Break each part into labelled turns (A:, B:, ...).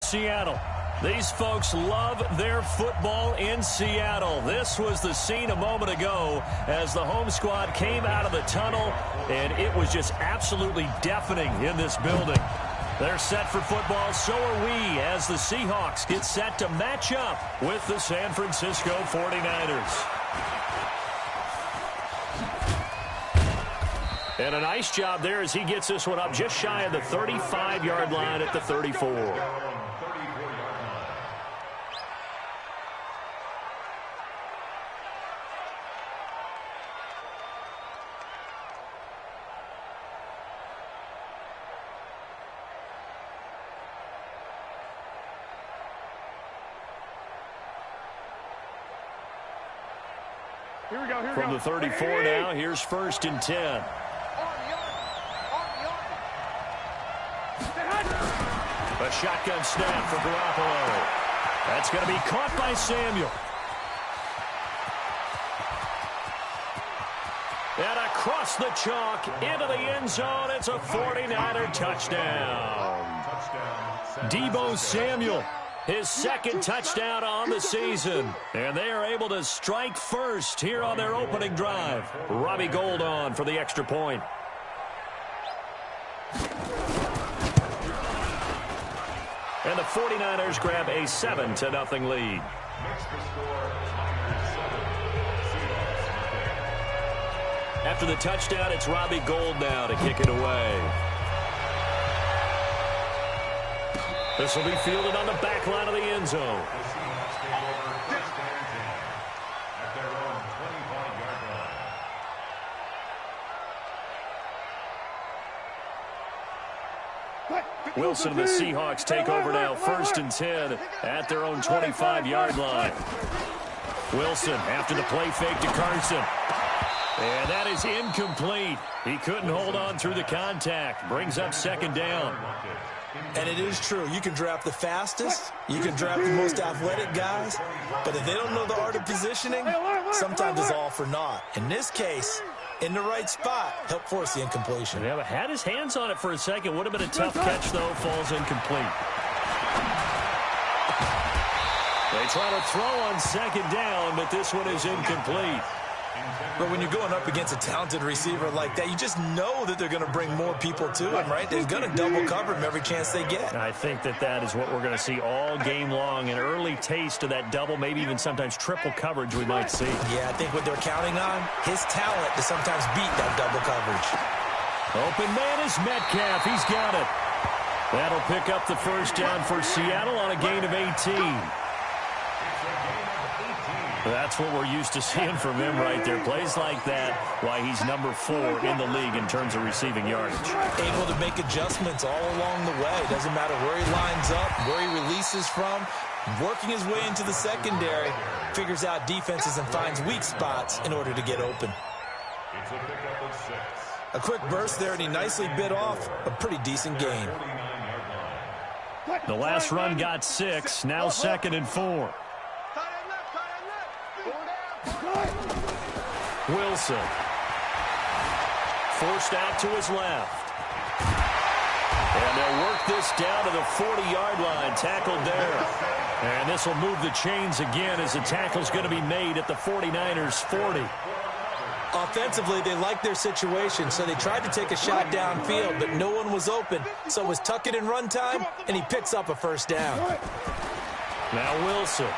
A: Seattle. These folks love their football in Seattle. This was the scene a moment ago as the home squad came out of the tunnel, and it was just absolutely deafening in this building. They're set for football, so are we, as the Seahawks get set to match up with the San Francisco 49ers. And a nice job there as he gets this one up just shy of the 35-yard line at the 34. From the 34 now, here's 1st and 10. A shotgun snap for Garoppolo. That's going to be caught by Samuel. And across the chalk into the end zone, it's a 49er touchdown. Deebo Samuel, his 2nd touchdown on the season. And they are able to strike first here on their opening drive. Robbie Gould on for the extra point. And the 49ers grab a 7-0 lead. After the touchdown, it's Robbie Gould now to kick it away. This will be fielded on the back line of the end zone. Wilson and the Seahawks take over now, 1st and 10 at their own 25-yard line. Wilson after the play fake to Carson. And that is incomplete. He couldn't hold on through the contact. Brings up 2nd down.
B: And it is true. You can draft the fastest. You can draft the most athletic guys. But if they don't know the art of positioning, sometimes it's all for naught. In this case, in the right spot, help force the incompletion.
A: Yeah, but had his hands on it for a second. Would have been a tough catch, though. Falls incomplete. They try to throw on 2nd down, but this one is incomplete.
B: But when you're going up against a talented receiver like that, you just know that they're going to bring more people to him, right? They're going to double cover him every chance they get.
A: I think that is what we're going to see all game long. An early taste of that double, maybe even sometimes triple coverage we might see.
B: Yeah, I think what they're counting on, his talent to sometimes beat that double coverage.
A: Open man is Metcalf. He's got it. That'll pick up the 1st down for Seattle on a gain of 18. That's what we're used to seeing from him right there. Plays like that, why he's number 4 in the league in terms of receiving yardage.
B: Able to make adjustments all along the way. Doesn't matter where he lines up, where he releases from. Working his way into the secondary, figures out defenses and finds weak spots in order to get open.
C: It's a pickup of 6.
B: A quick burst there, and he nicely bit off a pretty decent gain.
A: The last run got 6, now 2nd and 4. Wilson. Forced out to his left. And they'll work this down to the 40-yard line. Tackled there. And this will move the chains again as the tackle's going to be made at the 49ers' 40.
B: Offensively, they liked their situation, so they tried to take a shot downfield, but no one was open. So it was tuck it in run time, and he picks up a 1st down.
A: Now Wilson.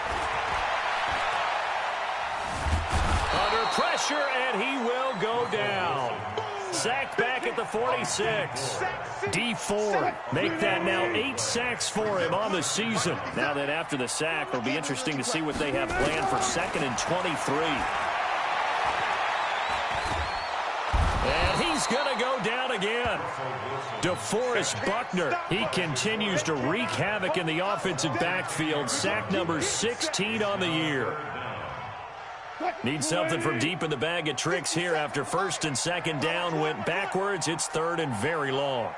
A: Under pressure, and he will go down. Sacked back at the 46. D Ford make that now 8 sacks for him on the season. Now that after the sack, it'll be interesting to see what they have planned for 2nd and 23. And he's going to go down again. DeForest Buckner, he continues to wreak havoc in the offensive backfield. Sack number 16 on the year. Need something from deep in the bag of tricks here after 1st and 2nd down went backwards. It's 3rd and very long.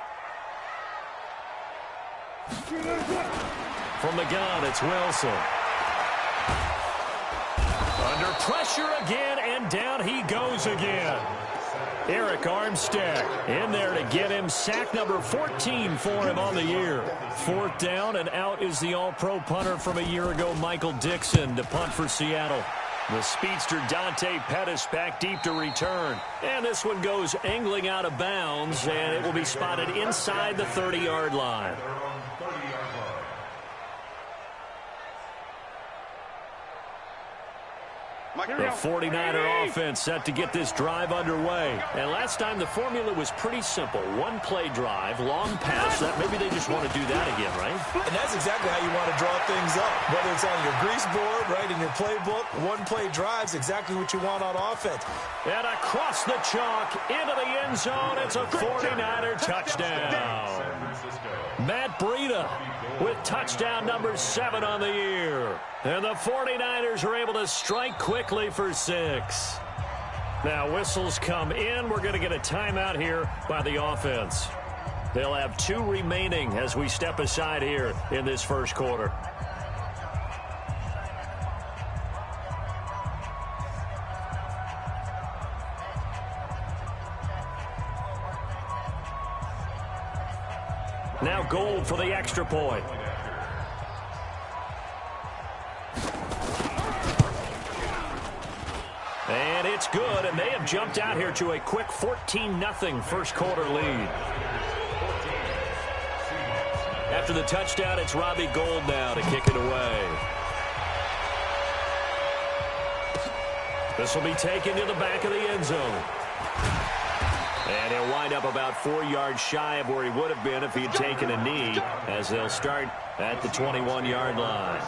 A: From the gun, it's Wilson. Under pressure again, and down he goes again. Eric Armstead in there to get him. Sack number 14 for him on the year. 4th down, and out is the all-pro punter from a year ago, Michael Dixon, to punt for Seattle. The speedster Dante Pettis back deep to return. And this one goes angling out of bounds, and it will be spotted inside the 30-yard line. The 49er offense set to get this drive underway. And last time the formula was pretty simple. One-play drive, long pass. Maybe they just want to do that again, right?
B: And that's exactly how you want to draw things up. Whether it's on your grease board, right, in your playbook, one-play drive's exactly what you want on offense.
A: And across the chalk, into the end zone. It's a 49er touchdown. Matt Breida with touchdown number 7 on the year. And the 49ers are able to strike quickly for 6. Now whistles come in. We're going to get a timeout here by the offense. They'll have 2 remaining as we step aside here in this first quarter. Now Gold for the extra point. And it's good, and they have jumped out here to a quick 14-0 first quarter lead. After the touchdown, it's Robbie Gould now to kick it away. This will be taken to the back of the end zone. And he'll wind up about 4 yards shy of where he would have been if he had taken a knee, as they'll start at the 21-yard line.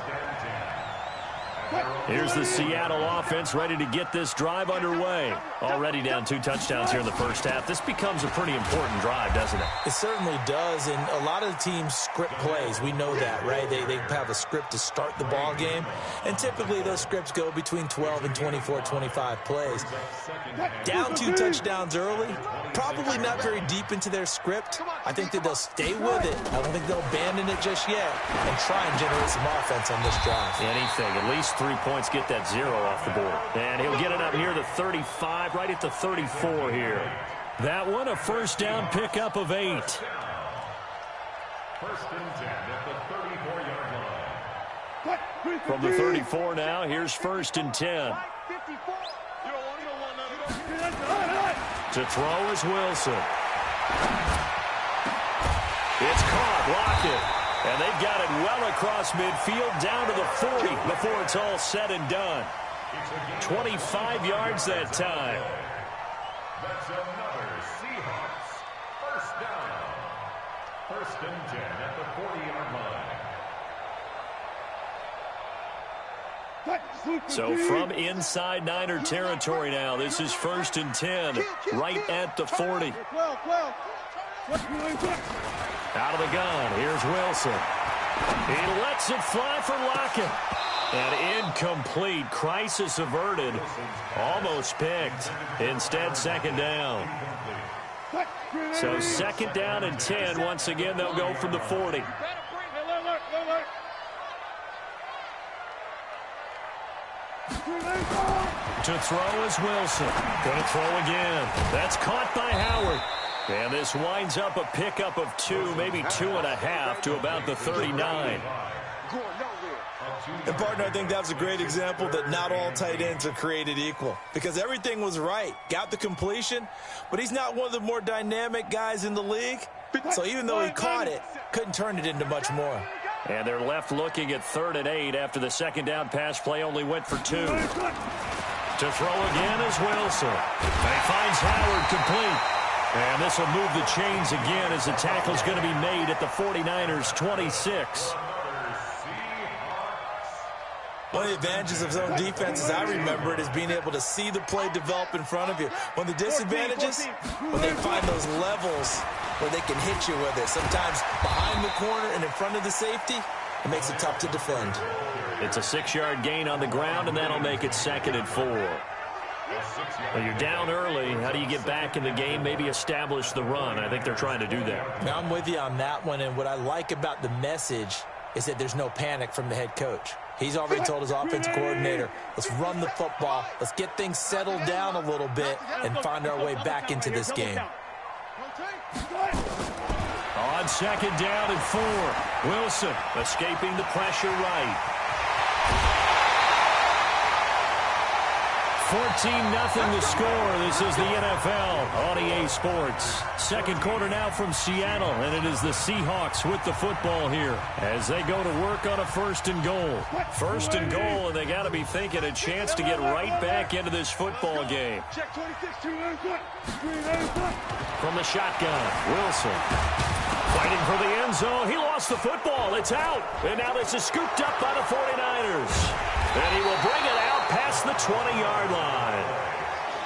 A: Here's the Seattle offense ready to get this drive underway. Already down 2 touchdowns here in the first half. This becomes a pretty important drive, doesn't it?
B: It certainly does, and a lot of the teams script plays. We know that, right? They have a script to start the ball game, and typically those scripts go between 12 and 24, 25 plays. Down 2 touchdowns early, probably not very deep into their script. I think that they'll stay with it. I don't think they'll abandon it just yet and try and generate some offense on this drive.
A: Anything, at least 3 points, get that 0 off the board. And he'll get it up near the 35, right at the 34 here. That one, a first down pickup of 8.
C: First and 10 at the 34-yard line.
A: From the 34 now, here's first and 10. To throw is Wilson. It's caught, blocked it. And they've got it well across midfield, down to the 40 before it's all said and done. 25 yards that time.
C: That's another Seahawks first down. First and 10 at the 40-yard line.
A: So from inside Niner territory now, this is first and 10, right at the 40. Out of the gun, here's Wilson. He lets it fly for Lockett. And incomplete. Crisis averted. Almost picked. Instead, second down. So second down and 10. Once again, they'll go from the 40. To throw is Wilson. Going to throw again. That's caught by Howard. And this winds up a pickup of 2, maybe 2.5 to about the 39.
B: And, partner, I think that was a great example that not all tight ends are created equal. Because everything was right. Got the completion, but he's not one of the more dynamic guys in the league. So even though he caught it, couldn't turn it into much more.
A: And they're left looking at 3rd and 8 after the second down pass play only went for 2. To throw again is Wilson. And he finds Howard complete. And this will move the chains again as the tackle's going to be made at the 49ers' 26.
B: One of the advantages of zone defense, as I remember it, is being able to see the play develop in front of you. One of the disadvantages, when they find those levels where they can hit you with it. Sometimes behind the corner and in front of the safety, it makes it tough to defend.
A: It's a 6-yard gain on the ground, and that'll make it 2nd and 4. Well, you're down early. How do you get back in the game? Maybe establish the run. I think they're trying to do that.
B: Now, I'm with you on that one, and what I like about the message is that there's no panic from the head coach. He's already told his offensive coordinator, let's run the football, let's get things settled down a little bit and find our way back into this game.
A: On second down and 4, Wilson escaping the pressure right. 14-0 the score. This is the NFL on EA Sports. Second quarter now from Seattle, and it is the Seahawks with the football here as they go to work on a 1st and goal. 1st and goal, and they got to be thinking a chance to get right back into this football game. From the shotgun, Wilson fighting for the end zone. He lost the football. It's out, and now this is scooped up by the 49ers. And he will bring it out past the 20-yard line.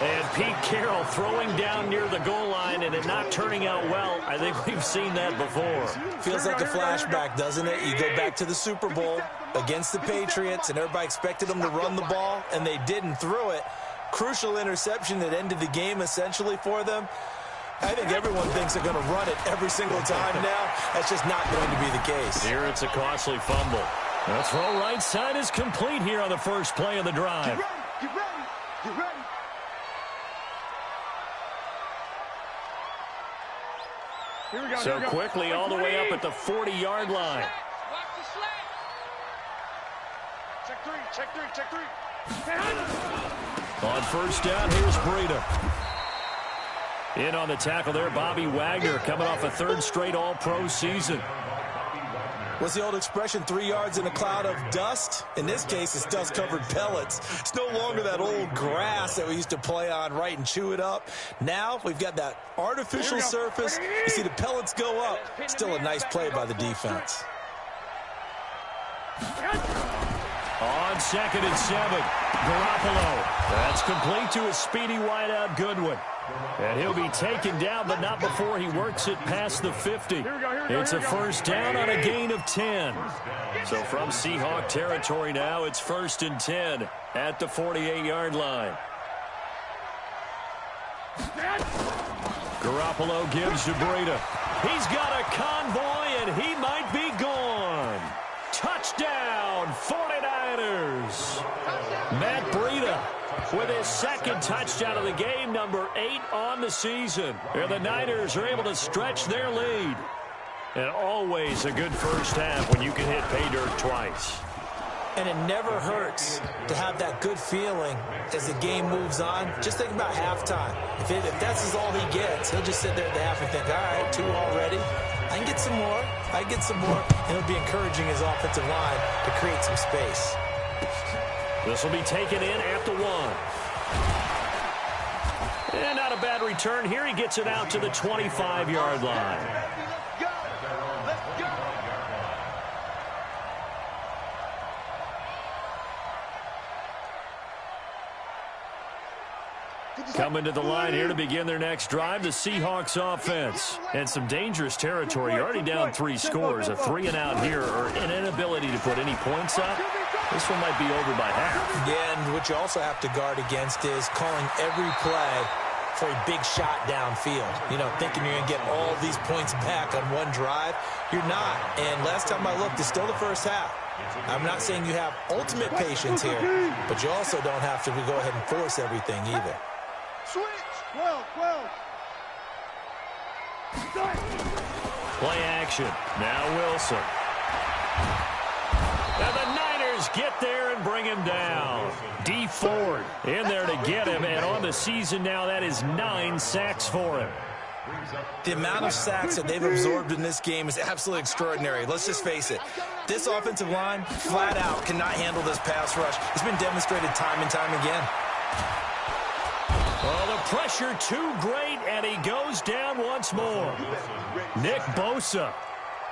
A: And Pete Carroll throwing down near the goal line and it not turning out well. I think we've seen that before.
B: Feels like a flashback, doesn't it? You go back to the Super Bowl against the Patriots, and everybody expected them to run the ball, and they didn't throw it. Crucial interception that ended the game essentially for them. I think everyone thinks they're going to run it every single time now. That's just not going to be the case.
A: Here it's a costly fumble. The throw right side is complete here on the first play of the drive.
C: Get ready. Here we go.
A: So quickly all the way up at the 40-yard line.
C: Check three.
A: On first down, here's Breida. In on the tackle there, Bobby Wagner coming off a 3rd straight All-Pro season.
B: What's the old expression, 3 yards in a cloud of dust? In this case, it's dust-covered pellets. It's no longer that old grass that we used to play on, right, and chew it up. Now we've got that artificial surface. You see the pellets go up. Still a nice play by the defense.
A: On 2nd and 7, Garoppolo. That's complete to a speedy wideout Goodwin. And he'll be taken down, but not before he works it past the 50. It's a first down on a gain of 10. So from Seahawk territory now, it's 1st and 10 at the 48-yard line. Garoppolo gives to Breida. He's got a convoy, and he might be gone. Touchdown, 49ers. Matt Breida with his 2nd touchdown of the game, number 8 on the season. And the Niners are able to stretch their lead. And always a good first half when you can hit pay dirt twice.
B: And it never hurts to have that good feeling as the game moves on. Just think about halftime. If that's all he gets, he'll just sit there at the half and think, all right, 2 already. I can get some more. And it'll be encouraging his offensive line to create some space.
A: This will be taken in at the 1. And not a bad return here. He gets it out to the 25-yard line. Coming to the line here to begin their next drive, the Seahawks offense. And some dangerous territory. You're already down 3 scores. A 3-and-out here, or an inability to put any points up. This one might be over by half.
B: Yeah, and what you also have to guard against is calling every play for a big shot downfield. You know, thinking you're going to get all these points back on one drive. You're not. And last time I looked, it's still the first half. I'm not saying you have ultimate patience here, but you also don't have to go ahead and force everything either.
C: Switch. 12.
A: Play action. Now Wilson. And the Niners get there and bring him down. D Ford in there to get him, and on the season now, that is 9 sacks for him.
B: The amount of sacks that they've absorbed in this game is absolutely extraordinary. Let's just face it. This offensive line, flat out, cannot handle this pass rush. It's been demonstrated time and time again.
A: Oh, the pressure too great, and he goes down once more. Nick Bosa.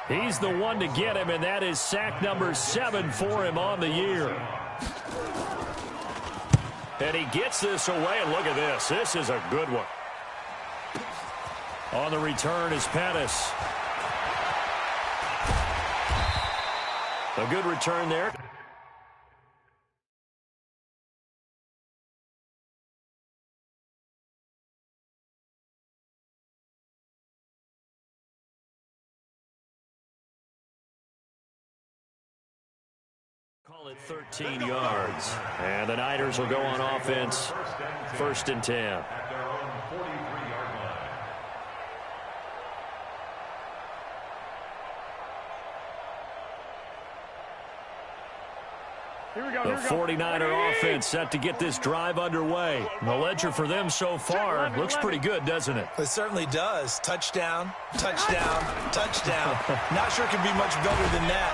A: He's the one to get him, and that is sack number 7 for him on the year. And he gets this away, and look at this. This is a good one. On the return is Pettis. A good return there. Ball at 13 yards. And the Niners will go on offense. 1st and 10. The 49er offense set to get this drive underway. The ledger for them so far looks pretty good, doesn't it?
B: It certainly does. Touchdown, touchdown, touchdown. Not sure it could be much better than that.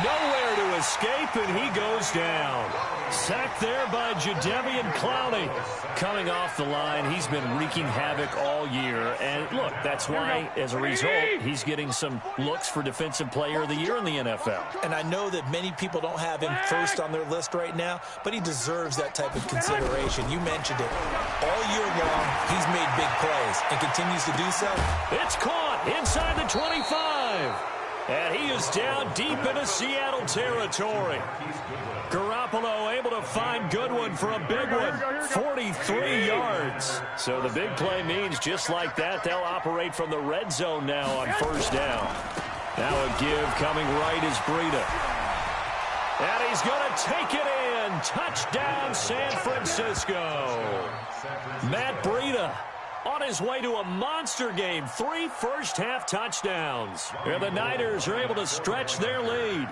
A: Nowhere to escape, and he goes down. Sacked there by Jadeveon Clowney. Coming off the line, he's been wreaking havoc all year. And look, that's why, as a result, he's getting some looks for Defensive Player of the Year in the NFL.
B: And I know that many people don't have him first on their list right now, but he deserves that type of consideration. You mentioned it. All year long, he's made big plays and continues to do so.
A: It's caught inside the 25. And he is down deep into Seattle territory. Garoppolo able to find Goodwin for a big one. 43 yards. So the big play means just like that, they'll operate from the red zone now on 1st down. Now a give coming right is Breida. And he's going to take it in. Touchdown, San Francisco. Matt Breida on his way to a monster game. 3 first-half touchdowns. And the Niners are able to stretch their lead.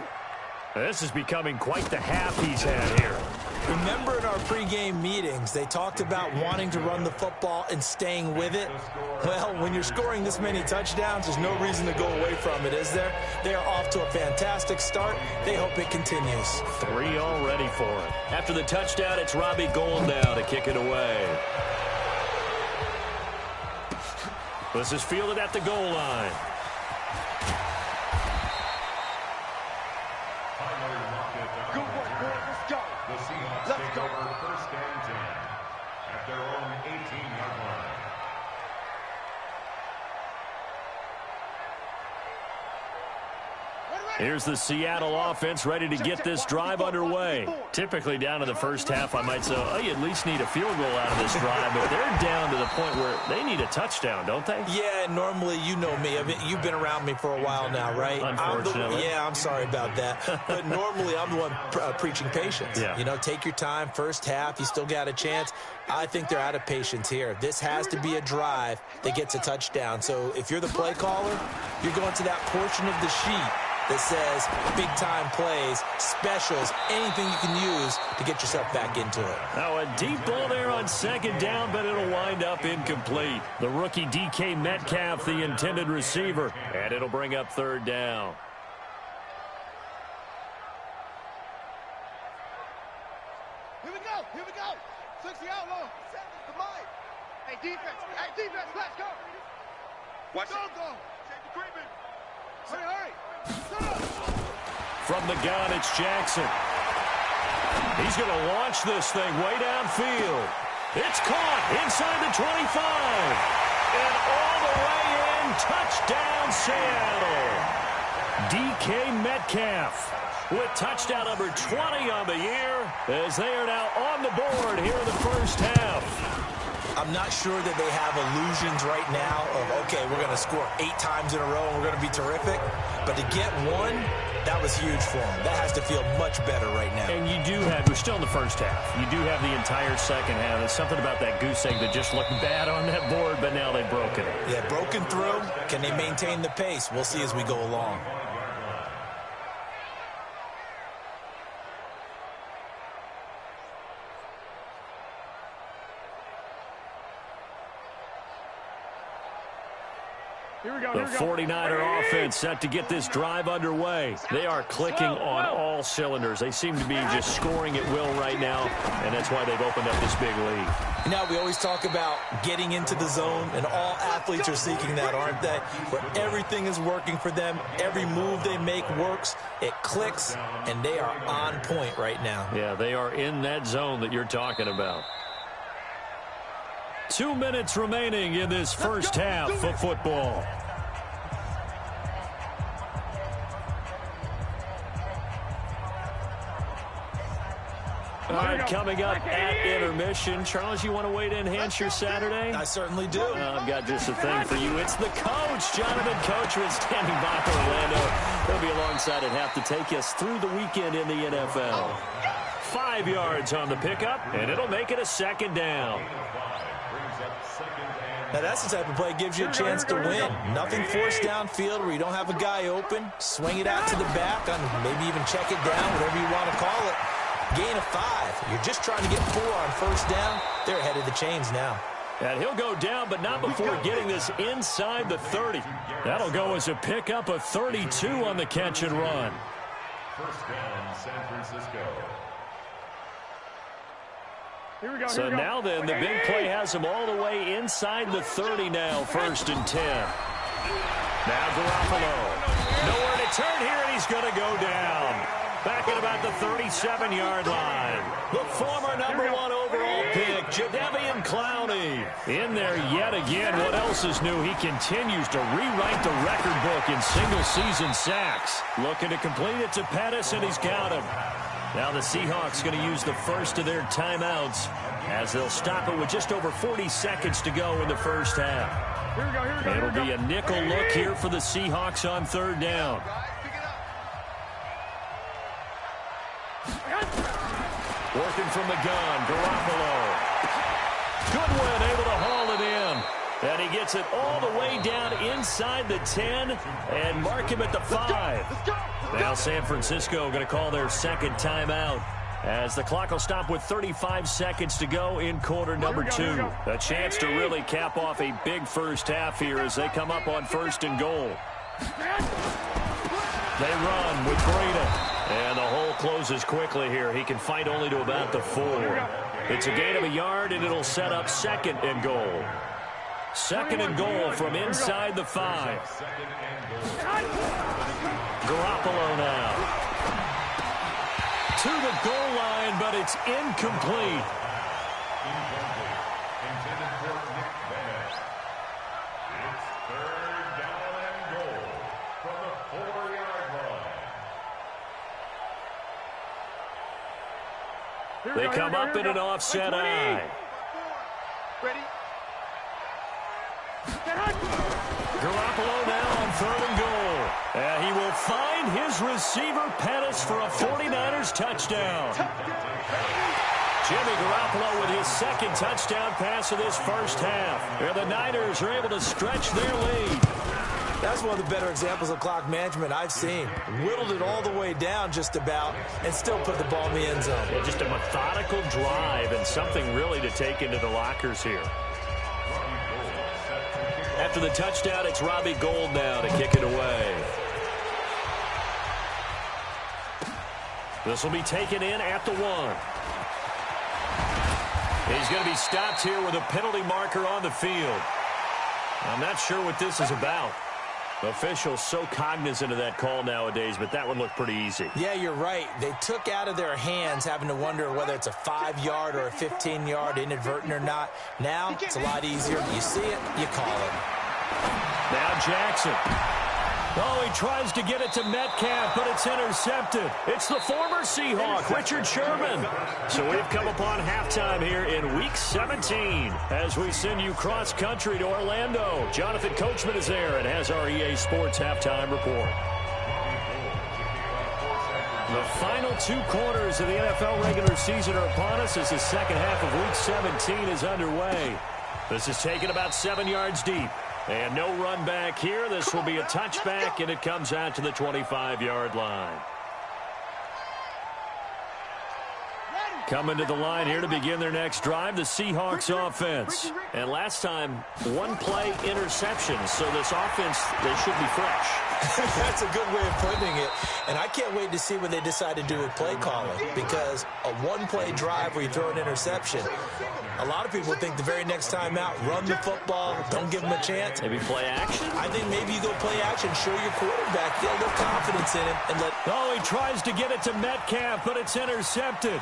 A: This is becoming quite the half he's had here.
B: Remember in our pregame meetings, they talked about wanting to run the football and staying with it? Well, when you're scoring this many touchdowns, there's no reason to go away from it, is there? They are off to a fantastic start. They hope it continues.
A: 3 already for him. After the touchdown, it's Robbie Gould now to kick it away. This is fielded at the goal line.
C: Let's go.
D: 1st and 10 at their own 18-yard line.
A: Here's the Seattle offense ready to get this drive underway. Typically down to the first half, I might say, oh, you at least need a field goal out of this drive, but they're down to the point where they need a touchdown, don't they?
B: Yeah, normally, you know me. You've been around me for a while now, right?
A: Unfortunately.
B: I'm sorry about that. But normally, I'm the one preaching patience.
A: Yeah.
B: You know, take your time, first half, you still got a chance. I think they're out of patience here. This has to be a drive that gets a touchdown. So if you're the play caller, you're going to that portion of the sheet that says big-time plays, specials, anything you can use to get yourself back into it.
A: Now a deep ball there on 2nd down, but it'll wind up incomplete. The rookie DK Metcalf, the intended receiver, and it'll bring up 3rd down.
C: Here we go. Here we go. 60 outlaw. Send it to Mike. Hey, defense. Hey, defense. Let's go. Watch it. Go. Take the treatment. Hurry, hurry.
A: From the gun, it's Jackson. He's going to launch this thing way downfield. It's caught inside the 25. And all the way in, touchdown Seattle. DK Metcalf with touchdown number 20 on the year as they are now on the board here in the first half.
B: I'm not sure that they have illusions right now of, okay, we're going to score 8 times in a row and we're going to be terrific. But to get one, that was huge for them. That has to feel much better right now.
A: And you do have, we're still in the first half. You do have the entire second half. There's something about that goose egg that just looked bad on that board, but now they've broken it.
B: Yeah, broken through. Can they maintain the pace? We'll see as we go along.
A: The 49er offense set to get this drive underway. They are clicking on all cylinders. They seem to be just scoring at will right now, and that's why they've opened up this big lead.
B: Now, we always talk about getting into the zone, and all athletes are seeking that, aren't they? Where everything is working for them. Every move they make works. It clicks, and they are on point right now.
A: Yeah, they are in that zone that you're talking about. 2 minutes remaining in this first half of football. All right, coming up at intermission. Charles, you want to weigh to enhance your Saturday?
B: I certainly do.
A: I've got just a thing for you. It's the coach, Jonathan Coachman, standing by for Orlando. He'll be alongside at half to take us through the weekend in the NFL. 5 yards on the pickup, and it'll make it a second down.
B: Now, that's the type of play that gives you a chance to win. Nothing forced downfield where you don't have a guy open. Swing it out to the back, maybe even check it down, whatever you want to call it. Gain of 5. You're just trying to get 4 on first down. They're ahead of the chains now.
A: And he'll go down, but not before getting this inside the 30. That'll go as a pickup of 32 on the catch and run.
D: First down, San Francisco.
A: So now then, the big play has him all the way inside the 30 now, 1st and 10. Now Garoppolo. Nowhere to turn here, and he's going to go down. Back at about the 37-yard line. The former #1 overall pick, Jadeveon Clowney. In there yet again. What else is new? He continues to rewrite the record book in single-season sacks. Looking to complete it to Pettis, and he's got him. Now the Seahawks going to use the first of their timeouts as they'll stop it with just over 40 seconds to go in the first half. It'll be a nickel look here for the Seahawks on 3rd down. Working from the gun, Garoppolo. Goodwin able to haul it in. And he gets it all the way down inside the 10 and mark him at the 5. Now San Francisco going to call their second timeout as the clock will stop with 35 seconds to go in quarter number 2. A chance to really cap off a big first half here as they come up on 1st and goal. They run with Breida. And the hole closes quickly here. He can fight only to about the 4. It's a gain of a yard, and it'll set up 2nd and goal. 2nd and goal from inside the 5. Garoppolo now. To the goal line, but it's incomplete.
D: Intended for Nick Bennett. It's 3rd down and goal from the 4-yard line.
A: They come up in an offset eye.
C: Ready?
A: Garoppolo now on 3rd and goal. He will find his receiver, Pettis, for a 49ers touchdown. Jimmy Garoppolo with his 2nd touchdown pass of this first half. And the Niners are able to stretch their lead.
B: That's one of the better examples of clock management I've seen. Whittled it all the way down just about and still put the ball in the end zone.
A: Yeah, just a methodical drive and something really to take into the lockers here. After the touchdown, it's Robbie Gould now to kick it away. This will be taken in at the 1. He's going to be stopped here with a penalty marker on the field. I'm not sure what this is about. Officials so cognizant of that call nowadays, but that one looked pretty easy.
B: Yeah, you're right. They took out of their hands having to wonder whether it's a 5-yard or a 15-yard inadvertent or not. Now, it's a lot easier. You see it, you call it.
A: Now Jackson. Oh, he tries to get it to Metcalf, but it's intercepted. It's the former Seahawk, Richard Sherman. So we've come upon halftime here in Week 17 as we send you cross-country to Orlando. Jonathan Coachman is there and has our EA Sports halftime report. The final 2 quarters of the NFL regular season are upon us as the second half of Week 17 is underway. This is taken about 7 yards deep. And no run back here. This will be a touchback, and it comes out to the 25-yard line. Coming to the line here to begin their next drive, the Seahawks offense. And last time, 1-play interception. So this offense, they should be fresh.
B: That's a good way of putting it. And I can't wait to see what they decide to do with play calling, because a 1-play drive where you throw an interception, a lot of people think the very next time out, run the football, don't give them a chance.
A: Maybe play action?
B: I think maybe you go play action, show your quarterback, get a little confidence in him, and let...
A: Oh, he tries to get it to Metcalf, but it's intercepted.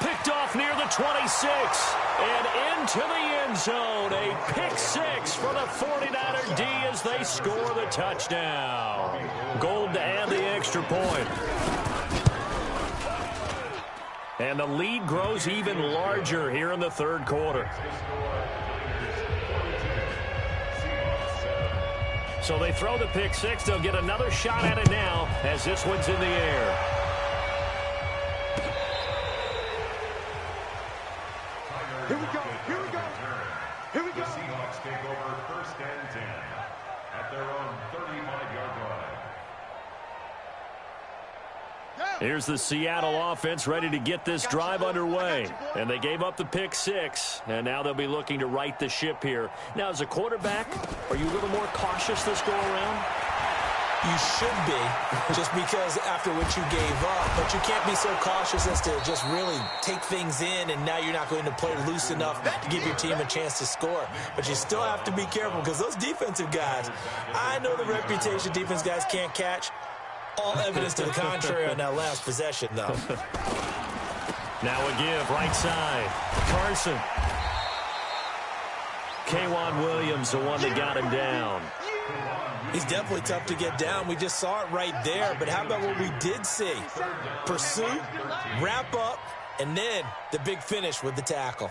A: Picked off near the 26 and into the end zone. A pick 6 for the 49er D as they score the touchdown. Gold to add the extra point. And the lead grows even larger here in the third quarter. So they throw the pick six. They'll get another shot at it now as this one's in the air.
C: Here we go. Here we go. Here we go.
D: The Seahawks take over 1st and 10 at their own 35-yard line.
A: Here's the Seattle offense ready to get this drive underway. And they gave up the pick six, and now they'll be looking to right the ship here. Now, as a quarterback, are you a little more cautious this go-around?
B: You should be, just because after what you gave up. But you can't be so cautious as to just really take things in, and now you're not going to play loose enough to give your team a chance to score. But you still have to be careful because those defensive guys, I know the reputation defense guys can't catch. All evidence to the contrary on that last possession, though.
A: Now a give, right side. Carson. K'Wan Williams, the one that got him down.
B: He's definitely tough to get down. We just saw it right there. But how about what we did see? Pursuit, wrap up, and then the big finish with the tackle.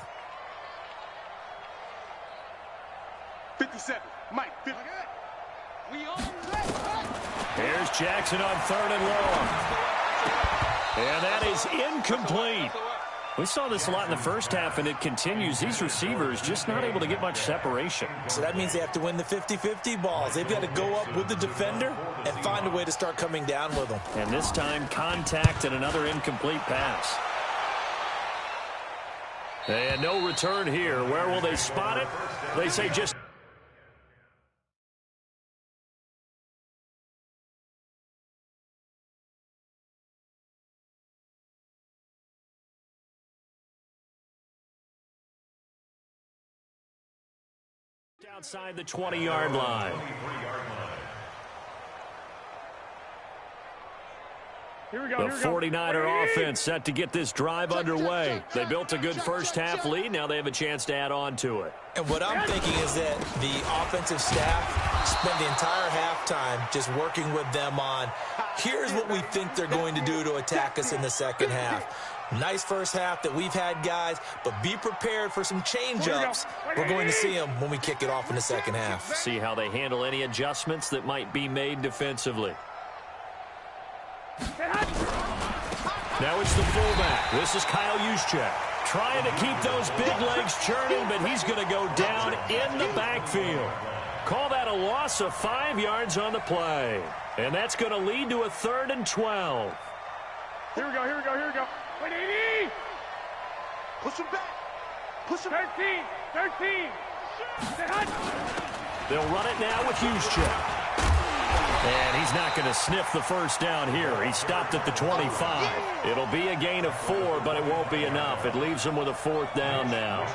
C: 57. Mike, 50.
A: Here's Jackson on 3rd and long. And that is incomplete. We saw this a lot in the first half, and it continues. These receivers just not able to get much separation.
B: So that means they have to win the 50-50 balls. They've got to go up with the defender and find a way to start coming down with them.
A: And this time, contact and another incomplete pass. And no return here. Where will they spot it? They say just... outside the 20-yard line.
C: Here we go.
A: The 49er offense set to get this drive underway. They built a good first half lead. Now they have a chance to add on to it.
B: And what I'm thinking is that the offensive staff spent the entire halftime just working with them on, here's what we think they're going to do to attack us in the second half. Nice first half that we've had, guys, but be prepared for some change-ups. We're going to see them when we kick it off in the second half.
A: See how they handle any adjustments that might be made defensively. Now it's the fullback. This is Kyle Juszczyk. Trying to keep those big legs churning, but he's going to go down in the backfield. Call that a loss of 5 yards on the play. And that's going to lead to a 3rd and 12.
C: Here we go. Here we go. Here we go. 180. Push him back. Push him. 13. 13.
A: They'll run it now with Juszczyk. And he's not going to sniff the first down here. He stopped at the 25. It'll be a gain of 4, but it won't be enough. It leaves them with a 4th down now.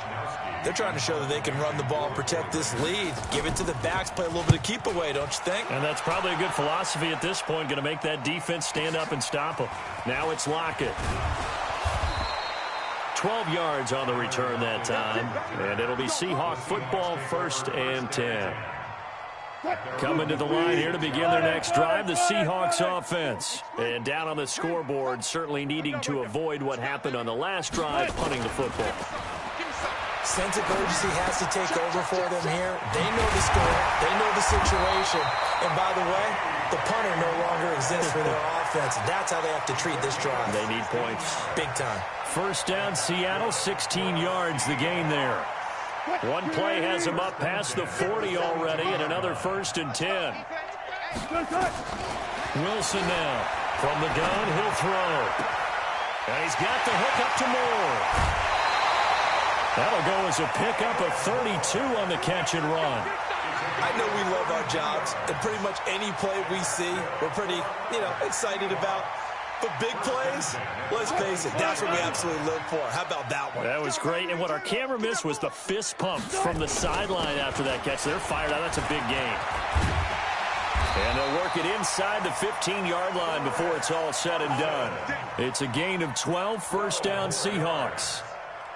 B: They're trying to show that they can run the ball, protect this lead. Give it to the backs, play a little bit of keep away, don't you think?
A: And that's probably a good philosophy at this point, going to make that defense stand up and stop them. Now it's Lockett. 12 yards on the return that time. And it'll be Seahawk football, 1st and 10. Coming to the line here to begin their next drive, the Seahawks offense. And down on the scoreboard, certainly needing to avoid what happened on the last drive, punting the football.
B: Sense of urgency has to take over for them here. They know the score. They know the situation. And by the way, the punter no longer exists for their offense. That's how they have to treat this drive.
A: They need points.
B: Big time.
A: First down, Seattle, 16 yards, the gain there. One play has him up past the 40 already, and another 1st and 10. Wilson now. From the gun, he'll throw. And he's got the hook up to Moore. That'll go as a pickup of 32 on the catch and run.
B: I know we love our jobs, and pretty much any play we see, we're pretty, excited about. But big plays, let's face it, that's what we absolutely live for. How about that one?
A: That was great. And what our camera missed was the fist pump from the sideline after that catch. They're fired out. That's a big gain. And they'll work it inside the 15-yard line before it's all said and done. It's a gain of 12, first down Seahawks.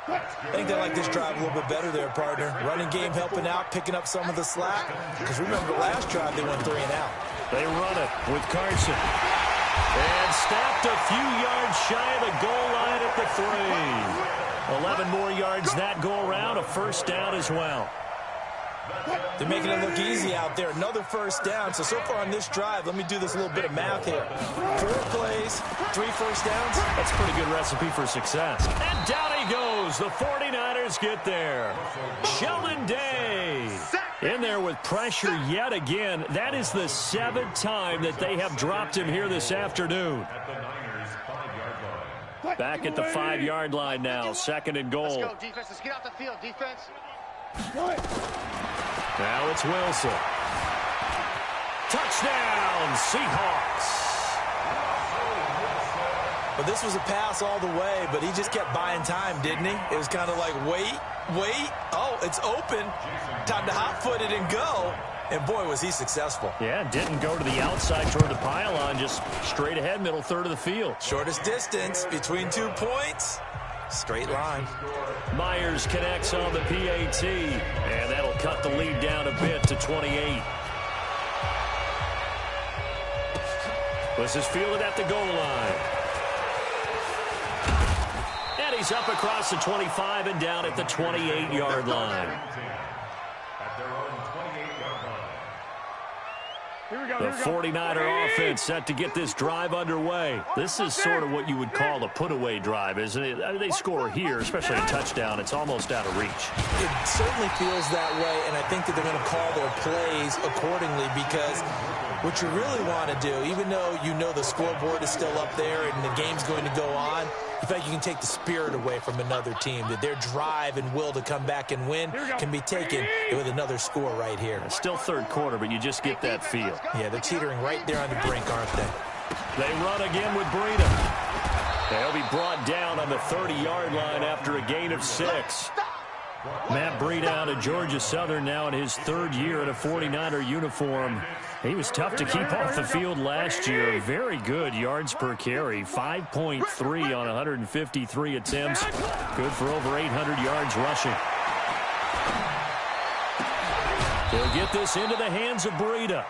B: I think they like this drive a little bit better there, partner. Running game helping out, picking up some of the slack. Because remember, the last drive they went 3 and out.
A: They run it with Carson. And stopped a few yards shy of the goal line at the 3. 11 more yards that go around, a first down as well.
B: They're making it look easy out there. Another first down. So far on this drive, let me do this little bit of math here. 4 plays, 3 first downs.
A: That's a pretty good recipe for success. And down he goes. The 49ers get there. Sheldon Day in there with pressure yet again. That is the 7th time that they have dropped him here this afternoon. Back at the 5-yard line now. 2nd and goal.
C: Let's go, defense. Let's get out the field, defense.
A: Now it's Wilson. Touchdown, Seahawks.
B: Well, this was a pass all the way, but he just kept buying time, didn't he? It was kind of like, wait. Oh, it's open. Time to hot-foot it and go. And, boy, was he successful.
A: Yeah, didn't go to the outside toward the pylon, just straight ahead, middle third of the field.
B: Shortest distance between 2 points. Straight line.
A: Myers connects on the PAT, and that'll cut the lead down a bit to 28. This is fielded at the goal line. And he's up across the 25 and down at the 28-yard line. The 49er offense set to get this drive underway. This is sort of what you would call a put-away drive, isn't it? I mean, they score here, especially a touchdown. It's almost out of reach.
B: It certainly feels that way, and I think that they're going to call their plays accordingly because what you really want to do, even though you know the scoreboard is still up there and the game's going to go on, in fact, you can take the spirit away from another team, that their drive and will to come back and win can be taken with another score right here.
A: It's still 3rd quarter, but you just get that feel.
B: Yeah, they're teetering right there on the brink, aren't they?
A: They run again with Breida. They'll be brought down on the 30-yard line after a gain of 6. Matt Breida out of Georgia Southern now in his 3rd year in a 49er uniform. He was tough to keep off the field last year. Very good yards per carry, 5.3 on 153 attempts. Good for over 800 yards rushing. He'll get this into the hands of Breida.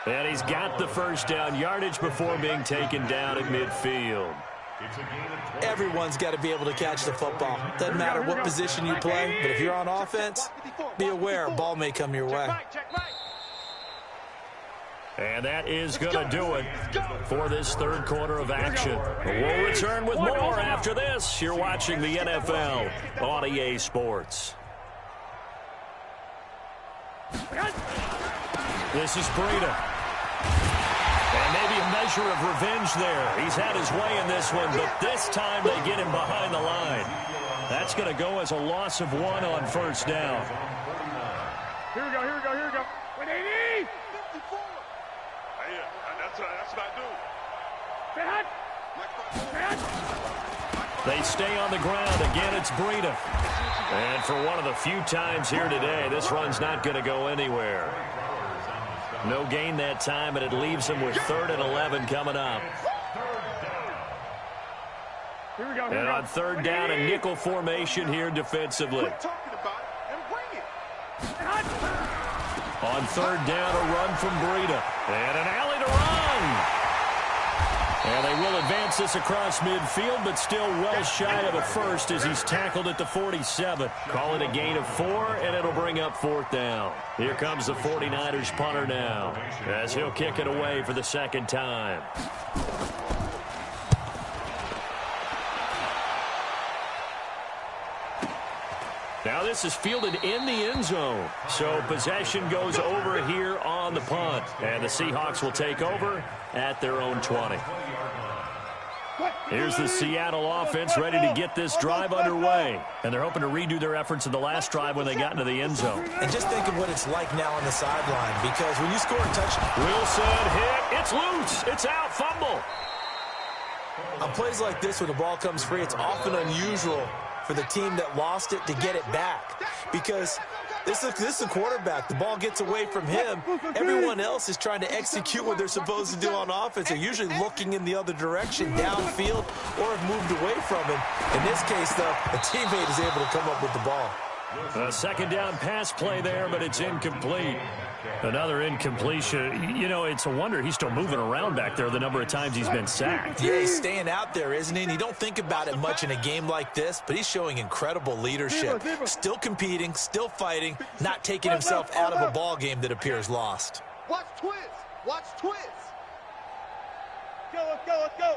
A: And he's got the first down yardage before being taken down at midfield.
B: Everyone's got to be able to catch the football. Doesn't matter what position you play, but if you're on offense, be aware a ball may come your way.
A: And that is going to do it for this 3rd quarter of action. We'll return with more after this. You're watching the NFL on EA Sports. This is Breida. And maybe a measure of revenge there. He's had his way in this one, but this time they get him behind the line. That's going to go as a loss of 1 on 1st down.
C: Here we go. What they need? 54. That's what I do.
A: They stay on the ground. Again, it's Breida. And for one of the few times here today, this run's not going to go anywhere. No gain that time, and it leaves him with 3rd and 11 coming up. And on 3rd down, a nickel formation here defensively. On 3rd down, a run from Breida. And an alley to run. And they will advance this across midfield, but still well shy of a first as he's tackled at the 47. Call it a gain of 4, and it'll bring up 4th down. Here comes the 49ers punter now, as he'll kick it away for the 2nd time. Now this is fielded in the end zone. So possession goes over here on the punt. And the Seahawks will take over at their own 20. Here's the Seattle offense ready to get this drive underway. And they're hoping to redo their efforts in the last drive when they got into the end zone.
B: And just think of what it's like now on the sideline, because when you score a touchdown,
A: Wilson hit. It's loose. It's out. Fumble.
B: On plays like this where the ball comes free, it's often unusual for the team that lost it to get it back, because this is a quarterback. The ball gets away from him. Everyone else is trying to execute what they're supposed to do on offense. They're usually looking in the other direction, downfield, or have moved away from him. In this case, though, a teammate is able to come up with the ball.
A: A second down pass play there, but it's incomplete. Another incompletion. You know, it's a wonder he's still moving around back there the number of times he's been sacked.
B: Yeah, he's staying out there, isn't he? And you don't think about it much in a game like this, but he's showing incredible leadership. Still competing, still fighting, not taking himself out of a ball game that appears lost.
C: Watch twist. Watch twist. Let's go, let's go.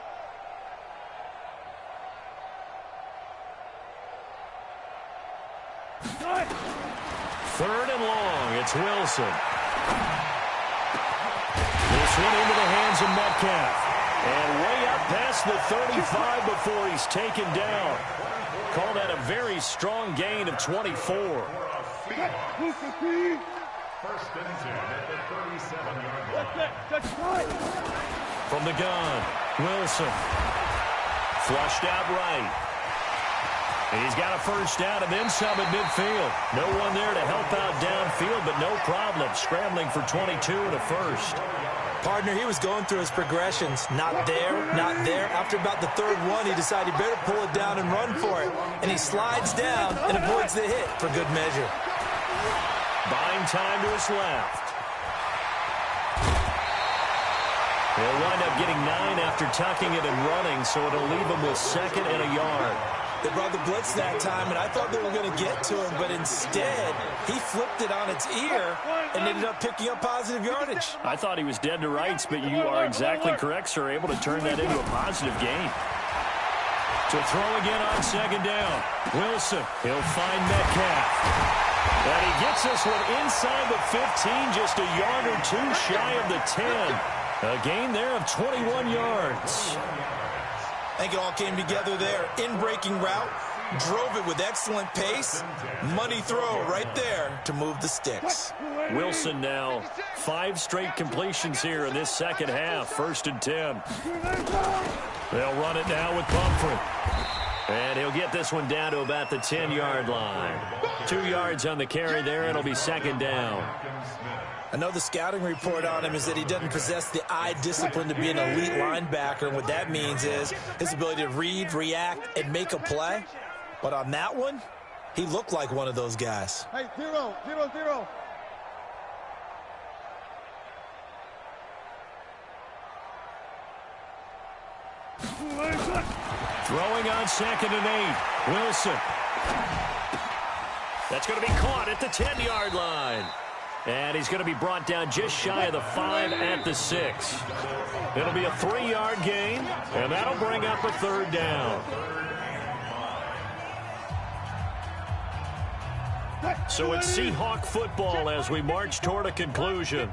A: Third and long. It's Wilson. This one into the hands of Metcalf. And way up past the 35 before he's taken down. Call that a very strong gain of 24.
D: First and 10 at the 37-yard line.
A: From the gun, Wilson. Flushed out right. He's got a first down and then some at midfield. No one there to help out downfield, but no problem. Scrambling for 22 and a first.
B: Partner, he was going through his progressions. Not there, not there. After about the third one, he decided he better pull it down and run for it. And he slides down and avoids the hit for good measure.
A: Buying time to his left. He'll wind up getting 9 after tucking it and running, so it'll leave him with second and a yard.
B: They brought the blitz that time, and I thought they were going to get to him, but instead, he flipped it on its ear and ended up picking up positive yardage.
A: I thought he was dead to rights, but you are exactly correct, sir. Able to turn that into a positive gain. To throw again on second down. Wilson, he'll find Metcalf. And he gets this one inside the 15, just a yard or two shy of the 10. A gain there of 21 yards.
B: I think it all came together there. In-breaking route, drove it with excellent pace. Money throw right there to move the sticks.
A: Wilson now 5 straight completions here in this second half. First and 10. They'll run it now with Pumphrey. And he'll get this one down to about the 10-yard line. 2 yards on the carry there. It'll be second down.
B: I know the scouting report on him is that he doesn't possess the eye discipline to be an elite linebacker. And what that means is his ability to read, react, and make a play. But on that one, he looked like one of those guys.
C: Hey, 0, 0, 0.
A: Throwing on second and 8. Wilson. That's going to be caught at the 10-yard line. And he's going to be brought down just shy of the 5 at the 6. It'll be a 3-yard gain, and that'll bring up a third down. So it's Seahawk football as we march toward a conclusion.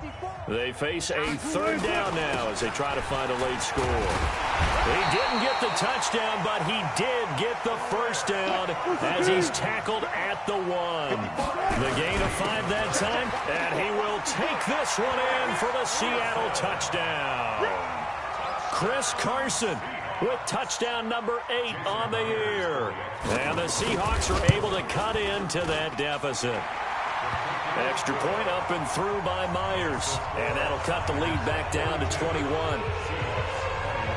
A: They face a third down now as they try to find a late score. He didn't get the touchdown, but he did get the first down as he's tackled at the 1. The gain of 5 that time, and he will take this one in for the Seattle touchdown. Chris Carson with touchdown number 8 on the year. And the Seahawks are able to cut into that deficit. Extra point up and through by Myers. And that'll cut the lead back down to 21.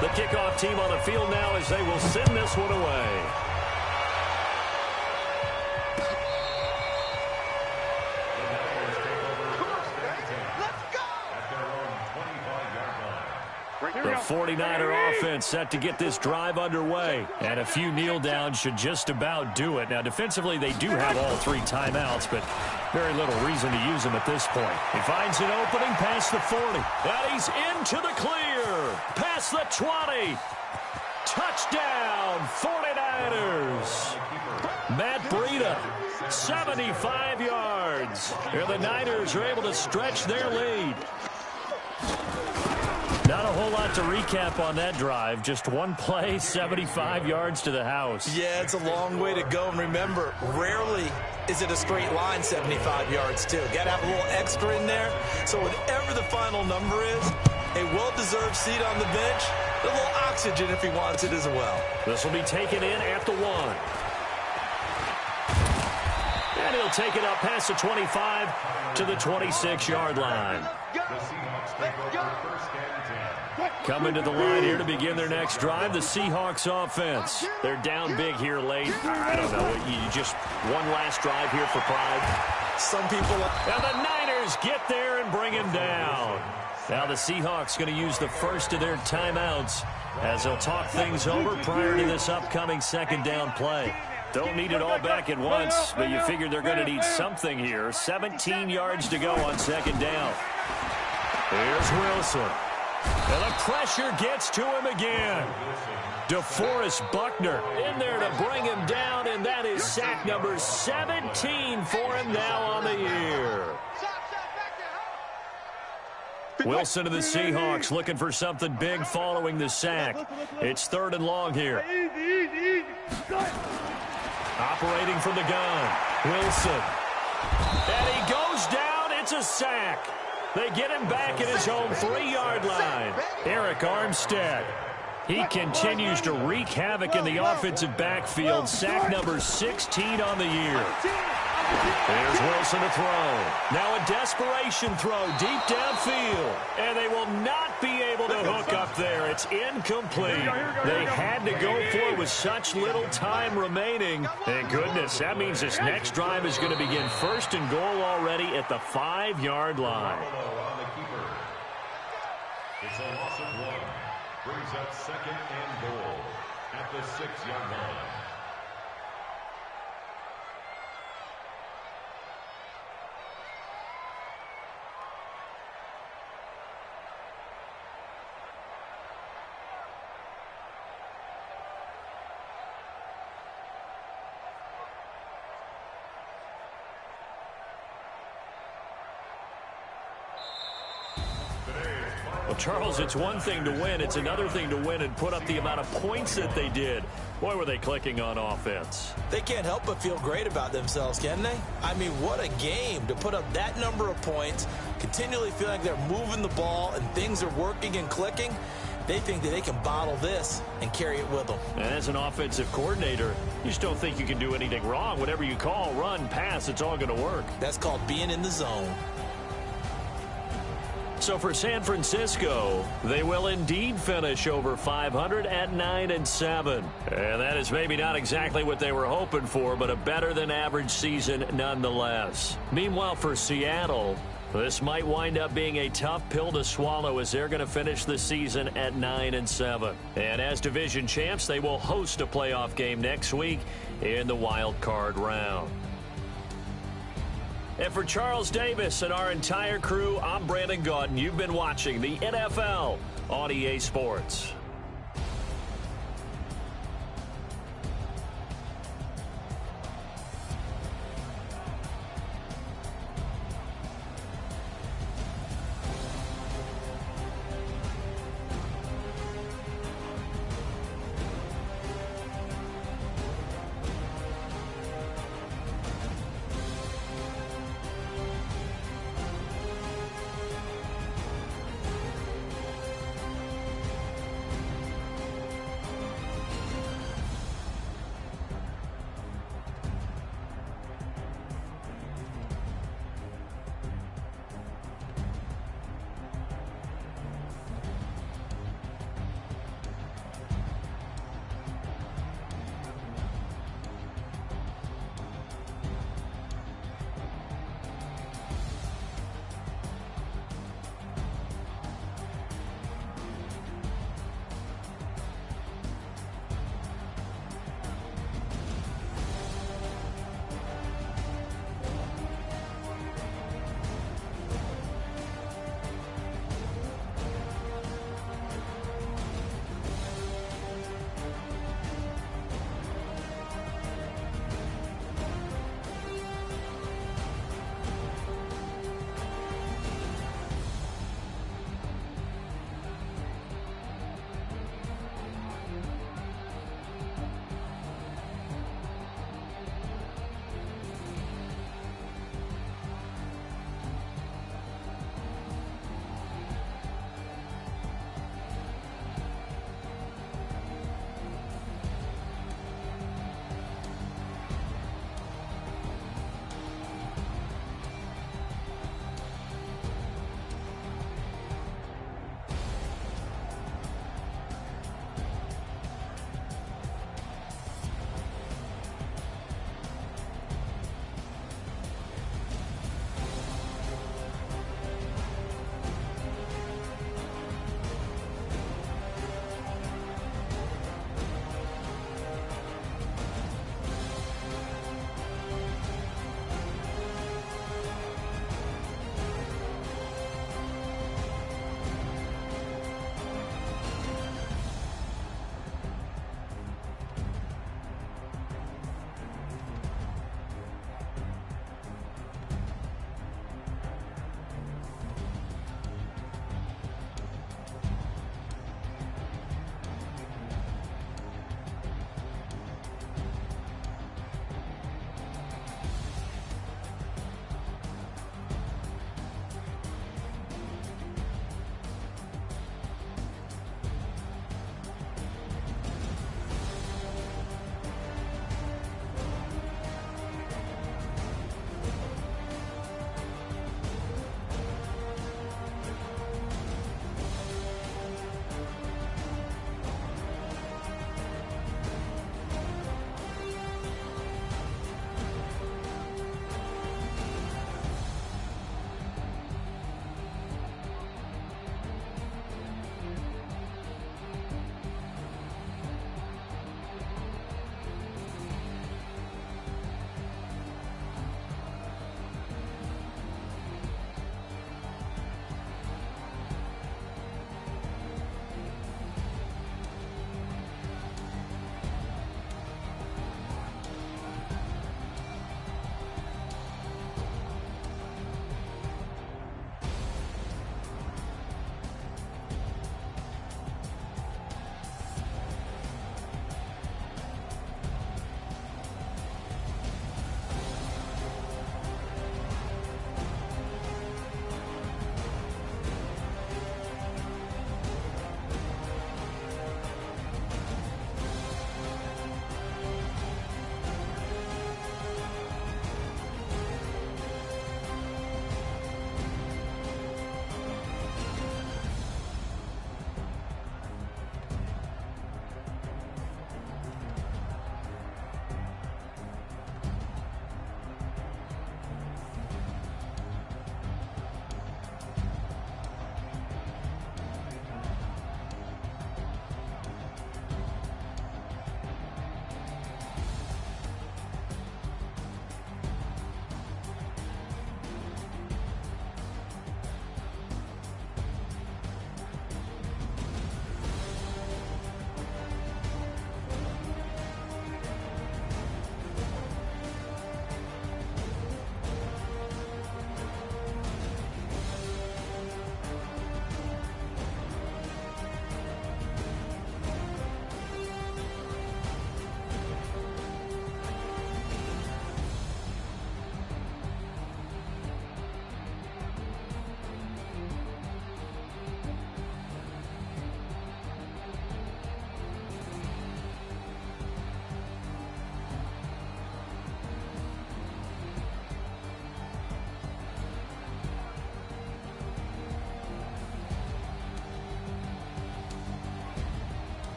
A: The kickoff team on the field now as they will send this one away. The 49er offense set to get this drive underway. And a few kneel downs should just about do it. Now, defensively, they do have all 3 timeouts, but very little reason to use them at this point. He finds an opening past the 40. And he's into the clear. Past the 20. Touchdown, 49ers. Matt Breida, 75 yards. Here the Niners are able to stretch their lead. Not a whole lot to recap on that drive. Just one play, 75 yards to the house.
B: Yeah, it's a long way to go. And remember, rarely is it a straight line 75 yards, too. Got to have a little extra in there. So whatever the final number is, a well-deserved seat on the bench, a little oxygen if he wants it as well.
A: This will be taken in at the 1. And he'll take it up past the 25 to the 26-yard line. Coming to the line here to begin their next drive, the Seahawks offense. They're down big here late. I don't know. You just one last drive here for pride.
B: Some people...
A: And the Niners get there and bring him down. Now the Seahawks going to use the first of their timeouts as they'll talk things over prior to this upcoming second down play. Don't need it all back at once, but you figure they're going to need something here. 17 yards to go on second down. Here's Wilson. And the pressure gets to him again. DeForest Buckner in there to bring him down, and that is sack number 17 for him now on the year. Wilson of the Seahawks looking for something big following the sack. It's 3rd and long here. Operating from the gun, Wilson. And he goes down. It's a sack. They get him back at his own 3-yard line. Eric Armstead. He continues to wreak havoc in the offensive backfield. Sack number 16 on the year. There's Wilson to throw. Now a desperation throw deep downfield. And they will not be able to hook up there. It's incomplete. They had to go for it with such little time remaining. Thank goodness. That means this next drive is going to begin 1st and goal already at the 5-yard line.
D: It's a loss of 1. Brings up 2nd and goal at the 6-yard line.
A: Well, Charles, it's one thing to win. It's another thing to win and put up the amount of points that they did. Boy, were they clicking on offense.
B: They can't help but feel great about themselves, can they? I mean, what a game to put up that number of points, continually feel like they're moving the ball and things are working and clicking. They think that they can bottle this and carry it with them.
A: And as an offensive coordinator, you just don't think you can do anything wrong. Whatever you call, run, pass, it's all going to work.
B: That's called being in the zone.
A: So for San Francisco, they will indeed finish over 500 at 9-7. And that is maybe not exactly what they were hoping for, but a better than average season nonetheless. Meanwhile, for Seattle, this might wind up being a tough pill to swallow as they're going to finish the season at 9-7. And as division champs, they will host a playoff game next week in the wild card round. And for Charles Davis and our entire crew, I'm Brandon Gaudin. You've been watching the NFL on EA Sports.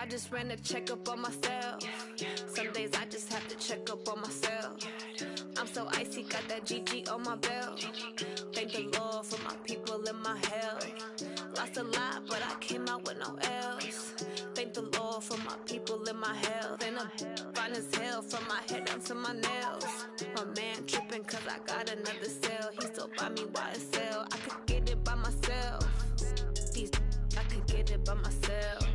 E: I just ran a checkup on myself. Some days I just have to check up on myself. I'm so icy, got that GG on my belt. Thank the Lord for my people in my health. Lost a lot, but I came out with no L's. Thank the Lord for my people in my health. And I'm fine as hell from my head down to my nails. My man tripping cause I got another cell. He still buy me YSL. I could get it by myself. These I could get it by myself.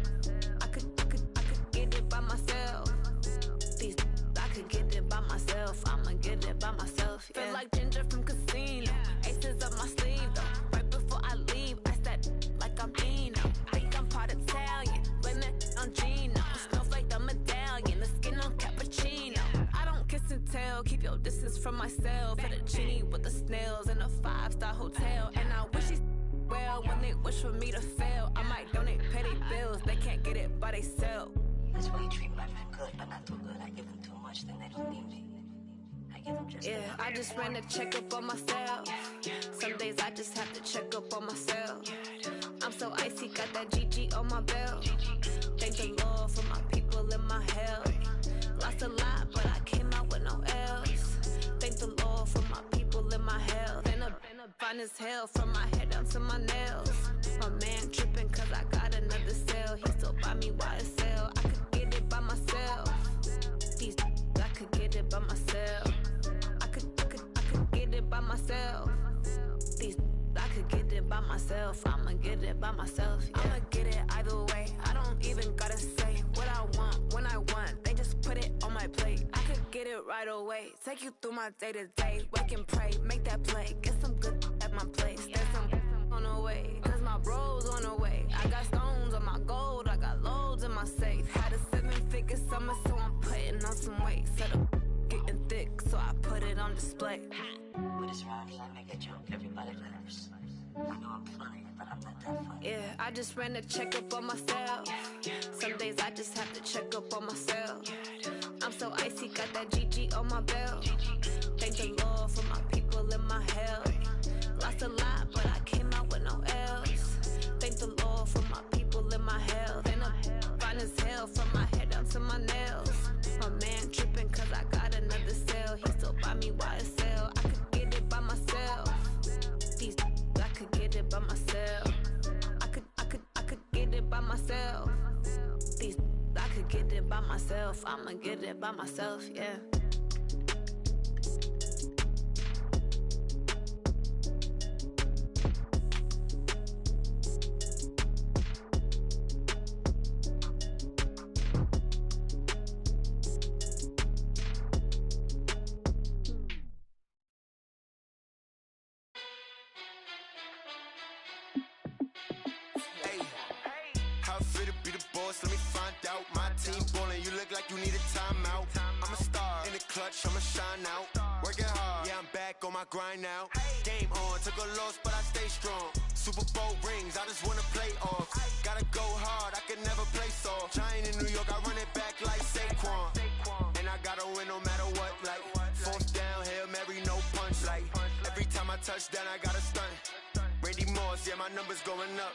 E: I could get it by myself. These I could get it by myself. I'ma get it by myself. Yeah. Feel like Ginger from Casino. Aces up my sleeve though. Right before I leave, I said like I'm Dino. Think I'm part Italian. Blame it on Gino. Snowflake the medallion. The skin on cappuccino. I don't kiss and tell. Keep your distance from myself. Fettuccine with the snails in a 5-star hotel. And I wish he's well when they wish for me to fail. I might donate, pay their bills. They can't get it by they sell.
F: That's why you treat my friend good, but not too good. I give them too much, then they don't need me. I give them just
E: yeah, I just ran a checkup on myself. Some days I just have to check up on myself. I'm so icy, got that GG on my belt. Thank the Lord for my people in my health. Lost a lot, but I came out with no L's. Thank the Lord for my people in my health. And I'm fine as hell from my head down to my nails. My man tripping cause I got another cell. He still buy me YSL. I could get it by myself. These I could get it by myself. I could get it by myself. These I could get it by myself. I'ma get it by myself. Yeah. I'ma get it either way. I don't even gotta say what I want when I want. They just put it on my plate. I could get it right away. Take you through my day to day. Wake and pray, make that play. Get some good at my place. There's some on the way. Cause my bros on the way. I got stones on my gold. I got loads in my safe. Had a 7-figure summer, so I'm putting on some weight. Set up getting thick, so I put it on display.
F: With this rhymes, I make a joke, everybody laughs. I know I'm funny, but I'm not that funny.
E: Yeah, I just ran a checkup on myself. Some days I just have to check up on myself. I'm so icy, got that GG on my belt. Thank the Lord for my people in my health. Lost a lot, but I came out with no L's. Thank the Lord for my people in my health. And I'm fine as hell from my head down to my nails. My man tripping cause I got another cell. He still buy me YSL. I could get it by myself. These I could get it by myself. I could get it by myself. These I could get it by myself. I'ma get it by myself, yeah.
G: Let me find out. My team ballin', you look like you need a timeout. I'm a star in the clutch, I'ma shine out. Working hard, yeah, I'm back on my grind now. Game on, took a loss, but I stay strong. Super Bowl rings, I just wanna play off. Gotta go hard, I can never play soft. Giant in New York, I run it back like Saquon. And I gotta win no matter what, like 4th down, Hail Mary, no punch. Like every time I touch down, I gotta stunt. Randy Moss, yeah, my numbers going up.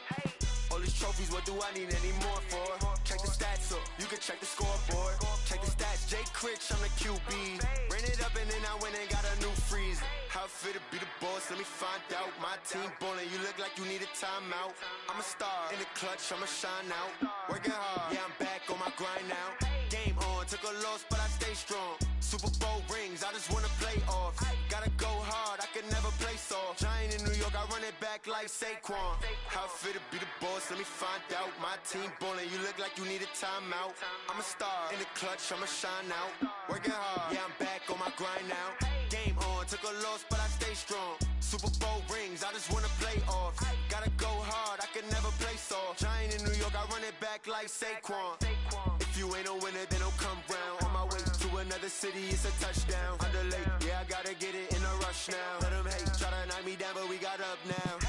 G: All these trophies, what do I need any more for? Check the stats up, you can check the scoreboard. Check the stats, Jay Critch, I'm the QB. Ran it up and then I went and got a new freeze. How it feel to be the boss, let me find out. My team ballin', you look like you need a timeout. I'm a star in the clutch, I'ma shine out. Working hard, yeah, I'm back on my grind now. Game on, took a loss, but I stay strong. Super Bowl rings, I just wanna play off. Gotta go hard, I can never play soft. Giant in New York, I run it back like Saquon. How it feel to be the boss, let me find out. My team ballin', you look like you need a timeout. I'm a star in the clutch, I'ma shine out. Working hard, yeah, I'm back on my grind now. Game on, took a loss, but I stay strong. Super Bowl rings, I just wanna play off. Gotta go hard, I can never play soft. Giant in New York, I run it back like Saquon. If you ain't a winner, then don't come round. On my way to another city, it's a touchdown. Underlay, yeah, I gotta get it in a rush now. Let them hate, try to knock me down, but we got up now.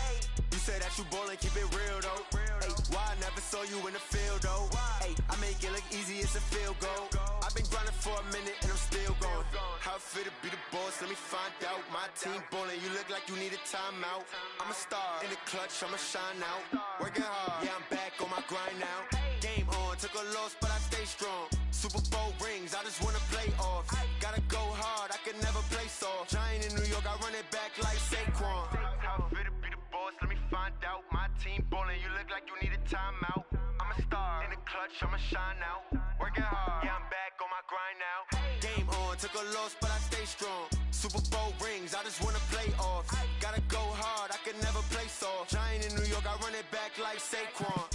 G: You say that you ballin', keep it real though. Hey, why I never never saw you in the field, though. Hey, I make it look easy, it's a field goal. I've been grinding for a minute and I'm still going. How it feel to be the boss, let me find out. My team ballin', you look like you need a timeout. I'm a star, in the clutch, I'ma shine out. Working hard, yeah, I'm back on my grind now. Game on, took a loss, but I stay strong. Super Bowl rings, I just wanna play off. Gotta go hard, I can never play soft. Giant in New York, I run it back like Saquon. How it feel to be the boss, let me find out. My team ballin', you look like you need a timeout. I'm a star, in the clutch, I'ma shine out. Working hard, yeah, I'm back on my grind now. Game on, took a loss, but I stay strong. Super Bowl rings, I just wanna play off. Gotta go hard, I can never play soft. Giant in New York, I run it back like Saquon.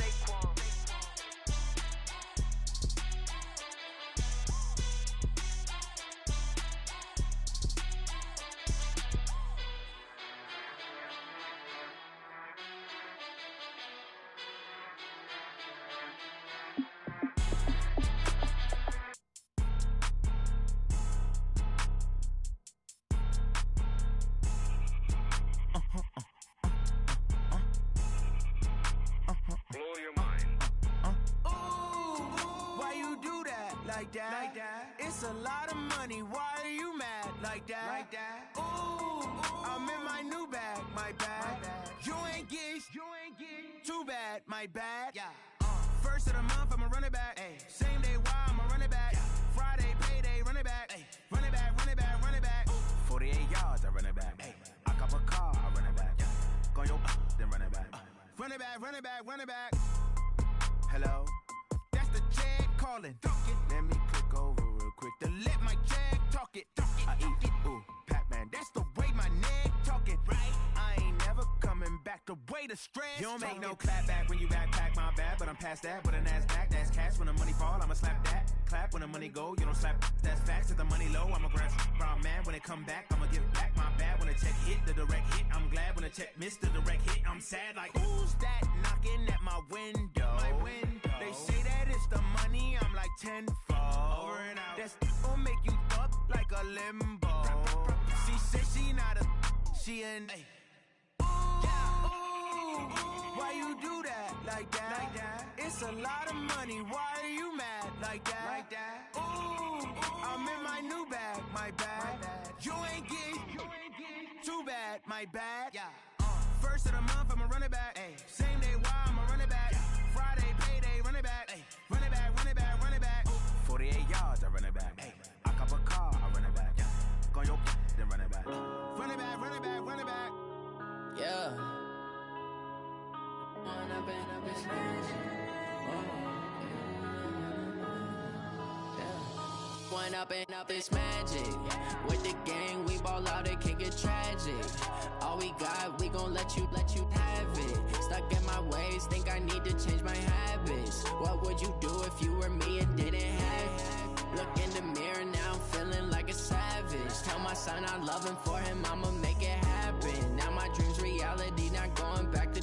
H: It's a lot of money, why are you mad like that? Ooh, I'm in my new bag, my bad. You ain't get too bad, my bad. First of the month, I'ma run it back. Same day, why I'ma run it back. Friday, payday, run it back. Run it back, run it back, run it back. 48 yards, I run it back. I cop a car, I run it back. Go your then run it back. Run it back, run it back, run it back. Hello? That's the jag calling. Let me click over real quick to let my jag talk it. I eat it, ooh, Pac-Man. That's the way my neck talking. Right? I ain't never coming back the way the stress. You don't make no clap back when you backpack my bad, but I'm past that. With a NASDAQ, that's cash. When the money fall, I'ma slap that. Clap when the money go, you don't slap. That's facts. If the money low, I'ma grab brown man. When it come back, I'ma give back my bad. When the check hit, the direct hit. I'm glad when the check missed the direct hit. I'm sad like, who's that knocking at my window? My window. They say that it's the money, I'm like tenfold. Over and out. That's gon' make you up like a limbo. She said she not a, she an. Ooh, why you do that like that? It's a lot of money, why are you mad like that? Ooh, I'm in my new bag, my bad. You ain't get too bad, my bad. First of the month, I'ma run it back. Same day, why I'ma run it back. Friday, payday, run it back. Run it back, run it back, run it back. 48 yards, I run it back. I cop a car, I run it back. Go your then run it back. Run it back, run it back, run it back.
I: Yeah. Run up and it's One up and up, it's magic. With the gang, we ball out, it can get tragic. All we got, we gon' let you have it. Stuck in my ways, think I need to change my habits. What would you do if you were me and didn't have it? Look in the mirror now, I'm feeling like a savage. Tell my son I love him, for him I'ma make it happen. Now my dream's reality, not going back to.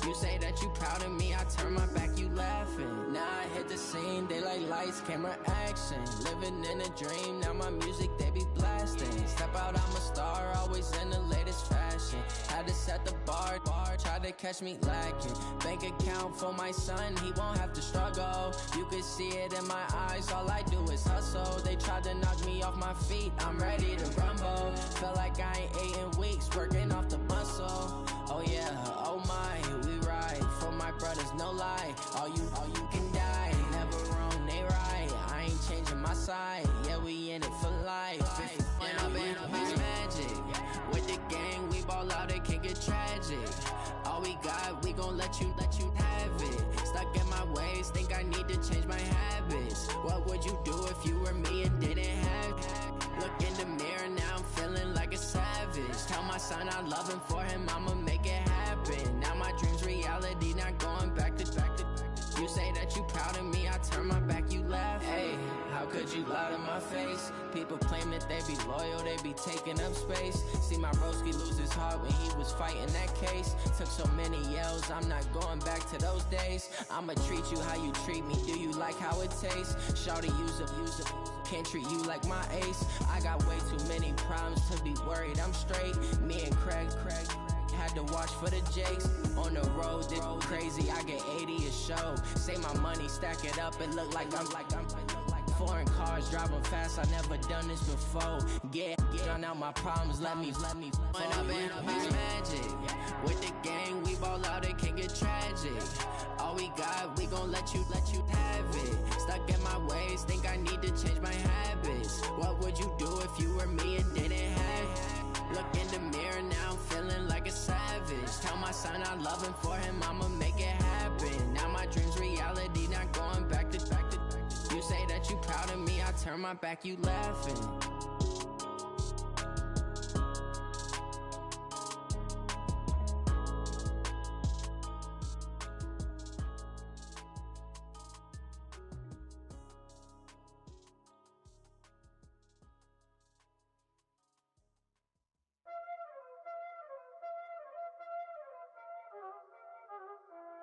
I: You say that you proud of me, I turn my back, you laughing. Now I hit the scene, they like lights, camera, action. Living in a dream, now my music, they be blasting. Step out, I'm a star, always in the latest fashion. Had to set the bar, try to catch me lacking. Bank account for my son, he won't have to struggle. You can see it in my eyes, all I do is hustle. They tried to knock me off my feet, I'm ready to rumble. Feel like I ain't ate in weeks, working off the muscle. Oh yeah, oh my, we ride for my brothers, no lie. All you can die, never wrong, they right. I ain't changing my side, yeah, we in it for life. When I've been up, it's magic. With the gang, we ball out, it can get tragic. All we got, we gon' let you have it. Stuck in my ways, think I need to change my habits. What would you do if you were me and didn't have it? Look in the mirror, now I'm feeling like a savage. Tell my son I love him, for him I'ma make it happen. Now my dream's reality, not going back to. You say that you proud of me, I turn my back, you laugh. Hey, how could you lie to my face? People claim that they be loyal, they be taking up space. See my broski lose his heart when he was fighting that case. Took so many yells, I'm not going back to those days. I'ma treat you how you treat me, do you like how it tastes? Shawty, use it, can't treat you like my ace. I got way too many problems to be worried, I'm straight. Me and Craig had to watch wash for the Jakes. On the road, this crazy, I get 80 a show. Say my money, stack it up, it look like I'm foreign cars, driving fast, I never done this before. Drown out my problems, let me Went up in a bitch magic. With the gang, we ball out, it can get tragic. All we got, we gon' let you have it. Stuck in my ways, think I need to change my habits. What would you do if you were me and didn't have it? Look in the mirror, now I'm feeling like a savage. Tell my son I love him, for him I'ma make it happen. Now my dream's reality, not going back to. You say that you proud of me, I turn my back, you laughing.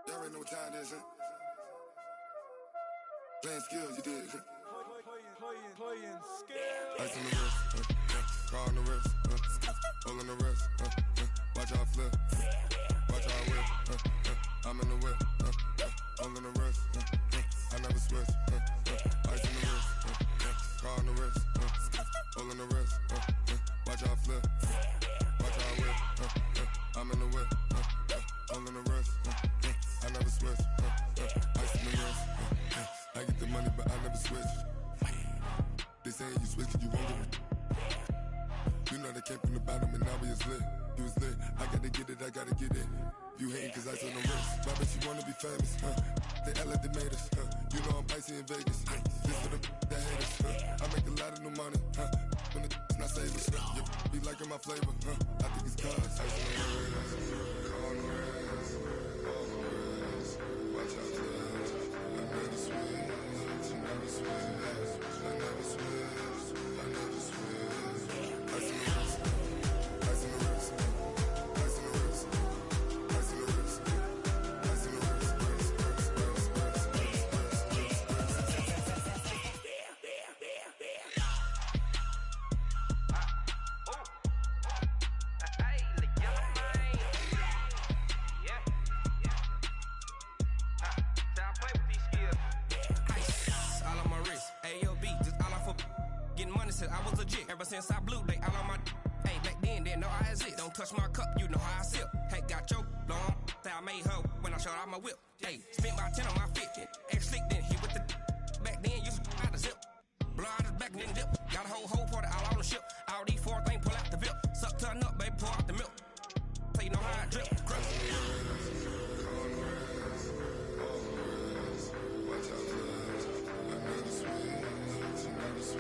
J: Y'all already know what time it is, huh? Playing skills, you did. Playing skills. Ice on the wrist, car on the wrist, hole in the wrist, watch out flip, watch out whip, I'm in the whip, hole in the wrist, I never switch, ice on the wrist, car on the wrist, hole in the wrist, watch out flip, watch out whip, I'm in the whip, hole in the wrist, I never switch, ice on the wrist. I get the money, but I never switch. They saying you switch, you won't get it. You know they came from the bottom and now we is lit. You was lit, I gotta get it, I gotta get it. You hating cause ice on the wrist. Why bet you wanna be famous, They act like they made us, You know I'm icy in Vegas, This for the that hate us, I make a lot of new money, When the not savers, Be liking my flavor, I think it's cause ice on the wrist, on the wrist, on the wrist. Watch out, cuz I never switch, I never switch, I never switch, I never switch. Ice in the wrist, ice in the wrist, ice in the wrist, ice in the wrist, ice in the wrist,
K: I was legit ever since I blew they all on my hey back then didn't know I exist. Don't touch my cup, you know how I sip. Hey, got your long that I made her when I showed out my whip. Hey, spent about 10 on my fit. Ex slick then hit with the back then used to out the zip. Blow out his back and then dip. Got a whole party all on the ship. All these four things pull out the VIP. Suck turn up, baby, pour out the milk. So you know how I drip. Crush.
J: Watch out, cuz I never switch, I never switch.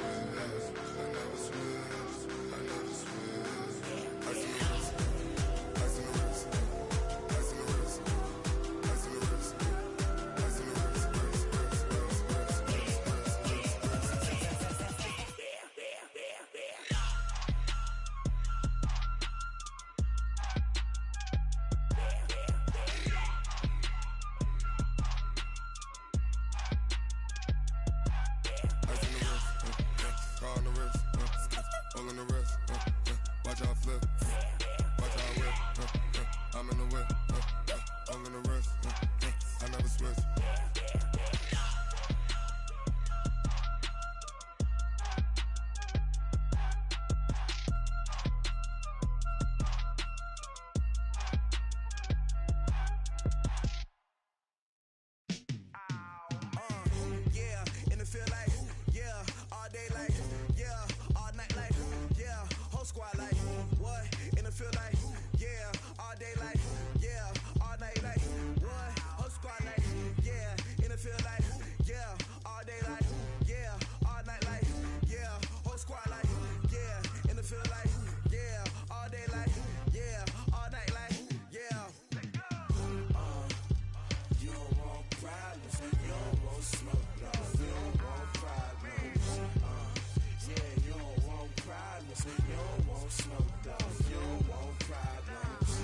H: You don't want smoke, dog. You don't want problems.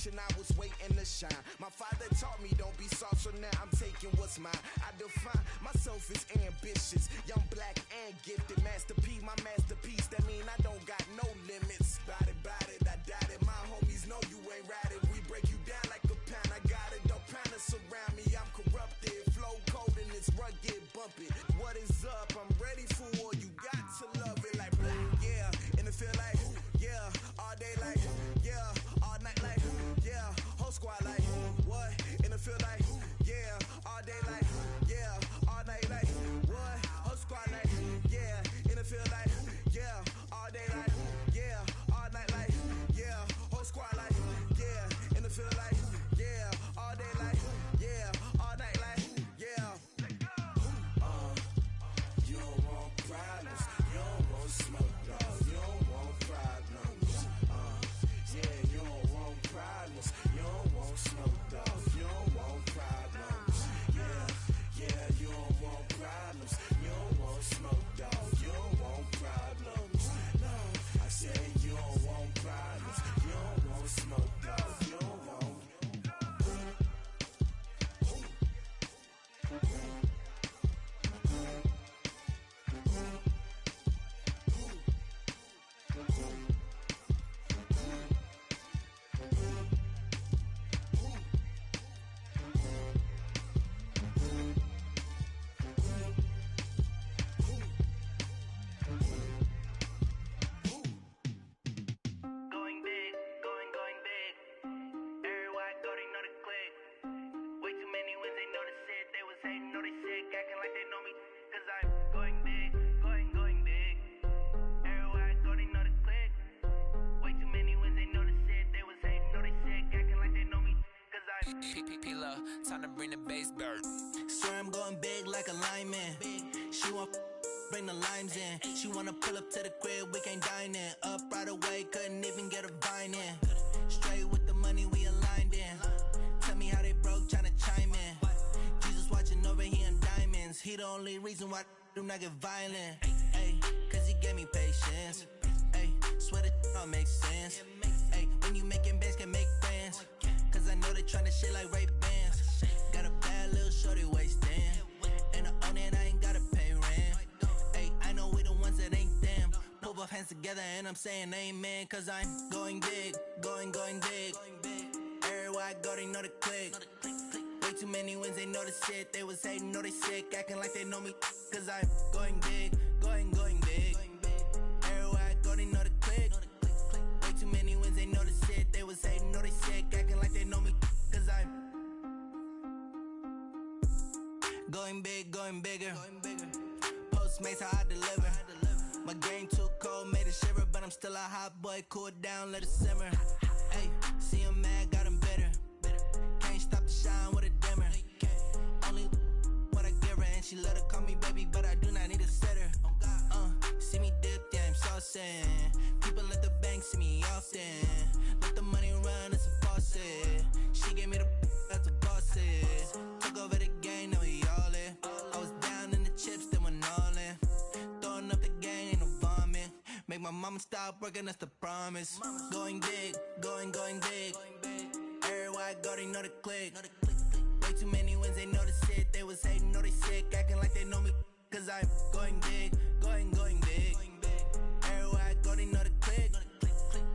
H: generation, I was waiting to shine. My father taught me don't be soft, so now I'm taking what's mine. I define myself as ambitious, young, black, and gifted. Master P, my masterpiece, that mean I don't got no limits. Bout it, I doubt it. My homies know you ain't ride it. We break you down like a pound. I got it, don't pound us around me. I'm corrupted, flow cold and it's rugged, bump it. What is up? I'm ready for war. You got to love it like black, yeah. And it feel like, yeah. All day like, yeah. All night like, yeah. Whole squad like, what? And it feel like, yeah. All day like, yeah. All night like, what? Whole squad like, yeah. And it feel like, yeah. All day like, yeah. All night like, yeah. Whole squad like, yeah. And it feel like, yeah. All day like, yeah. All night like, yeah. You don't want problems. You don't want smoke, dog. You don't want problems. Yeah, you don't want problems. You don't want smoke, dog. You don't want problems. Yeah, you don't want problems. You don't want smoke, dog. You don't want problems. No, I said you don't want problems. You don't want smoke, dog. You don't want.
L: Going big, going big. Everywhere I go, they know the click. Way too many wins, they know the shit. They was hating, know they sick, acting like they know me. Cause I'm going big, going big. Everywhere I go, they know the click. Way too many wins, they know the shit. They was hating, know they sick, acting like they know me. Cause I'm
I: P-P-P-Love, time to bring the bass bird.
H: Swear I'm going big like a lineman. She want bring the limes in. She wanna pull up to the crib, we can't dine in. Up right away, couldn't even get a vine in. Straight with the money we aligned in. Tell me how they broke, tryna chime in. Jesus watching over here in diamonds. He the only reason why I do not get violent. Ay, cause he gave me patience. Ay, swear that all makes sense. Ay, when you making bands, can make friends. Cause I know they tryna shit like Ray-Bans. Got a bad little shorty wasting. And I own it, I ain't gotta pay rent. Ay, I know we the ones that ain't them. Put both hands together and I'm saying amen. Cause I'm going big, going big. Everywhere I go, they know the click. Way too many wins, they know the shit. They was hating, know they sick, acting like they know me. Cause I'm going big, going big. Everywhere I go, they know the click. Way too many wins, they know the shit. They was hating, know they sick, acting like they know me. Cause I'm going big, going bigger. Postmates, how I deliver. My game too cold, made it shiver, but I'm still a hot boy. Cool it down, let it simmer. Hey, see him mad, got him bitter. Can't stop the shine with a dimmer. Only what I give her, and she let her call me baby, but I do not need a sitter. See me dip, yeah, I'm saucing. People at the bank see me often. Let the money run, it's a faucet. She gave me the that's a bosses. Took over the game, now we all in. I was down in the chips, then went all in. Throwing up the gang, ain't no vomit. Make my mama stop working, that's the promise. Going big, going big. Everywhere I go, they know the click. Way too many wins, they know the shit. They was hating, know they sick, acting like they know me. Cause I'm going big, going big. Everywhere I go, they know the click.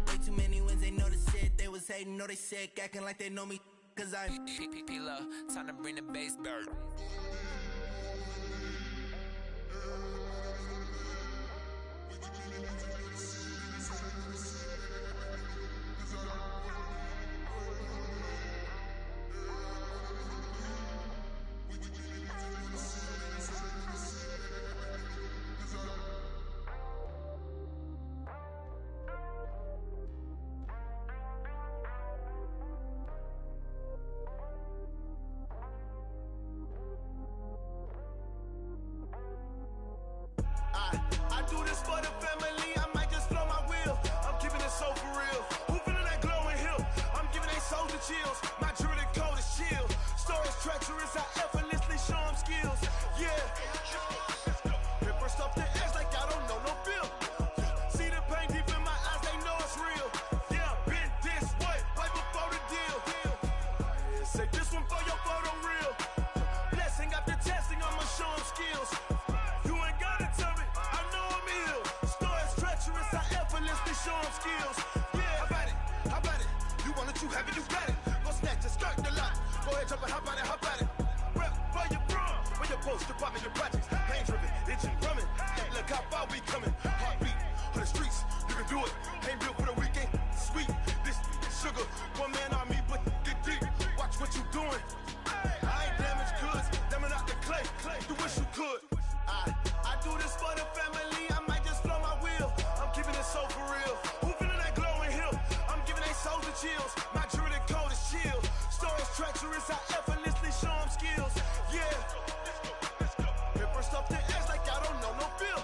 H: Way too many wins, they know the shit. They was hating, know they sick, acting like they know me. Cause I'm
I: P-P-P-Love, time to bring the bass bird.
H: I do this for the family, I'm
C: have it, you got it. Go snatch it, skirt the lot. Go ahead, jump it, hop on it, hop on it. Rep for your bro, for your post, your pop, your projects. Pain driven, itching, drumming. Look how far we coming. Heartbeat on the streets, you can do it. Ain't built for the weekend. Sweet, this sugar. One man on me, but get deep. Watch what you doing. I ain't damaged goods, them out the clay. You wish you could. I do this for the family. I might just flow my wheel. I'm keeping it so for real. Who feeling that glowing hill? I'm giving they souls the chills. My jewelry code is chill. Stories treacherous, I effortlessly show them skills. Yeah. Hit first off the edge like I don't know no feel.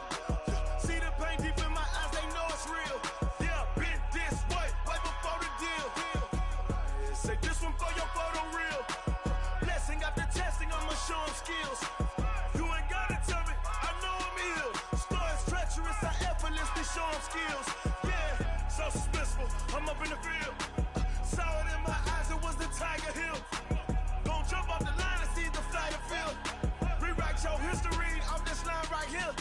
C: See the pain deep in my eyes, they know it's real. Yeah, been this way before the deal. Say this one for your photo reel. Blessing after testing, I'ma show them skills. You ain't gotta tell me, I know I'm ill. Stories treacherous, I effortlessly show them skills. Yeah, so suspenseful, I'm up in the field. Saw it in my eyes, it was the Tiger Hill. Gon' jump off the line and see the flight of field. Rewrite your history off this line right here.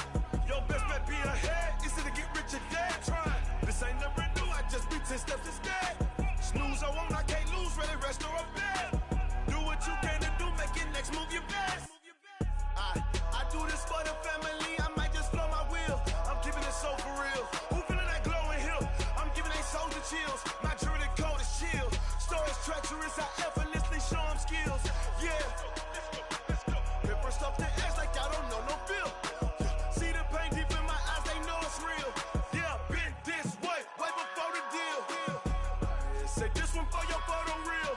C: Your best bet be ahead, easy to get rich or dead trying. This ain't never new, I just be 10 steps instead. Snooze I won't, I can't lose, ready, rest or a bed. Do what you can to do, make your next move your best. I do this for the family, I might just flow my wheel. I'm keeping it so for real. Who feeling that glowing hill? I'm giving they souls the chills. My jewelry code is chill. Stories treacherous, I effortlessly show them skills. Yeah. Hit first off the edge like I don't know no feel. See the pain deep in my eyes, they know it's real. Yeah, been this way before the deal. Say this one for your photo reel.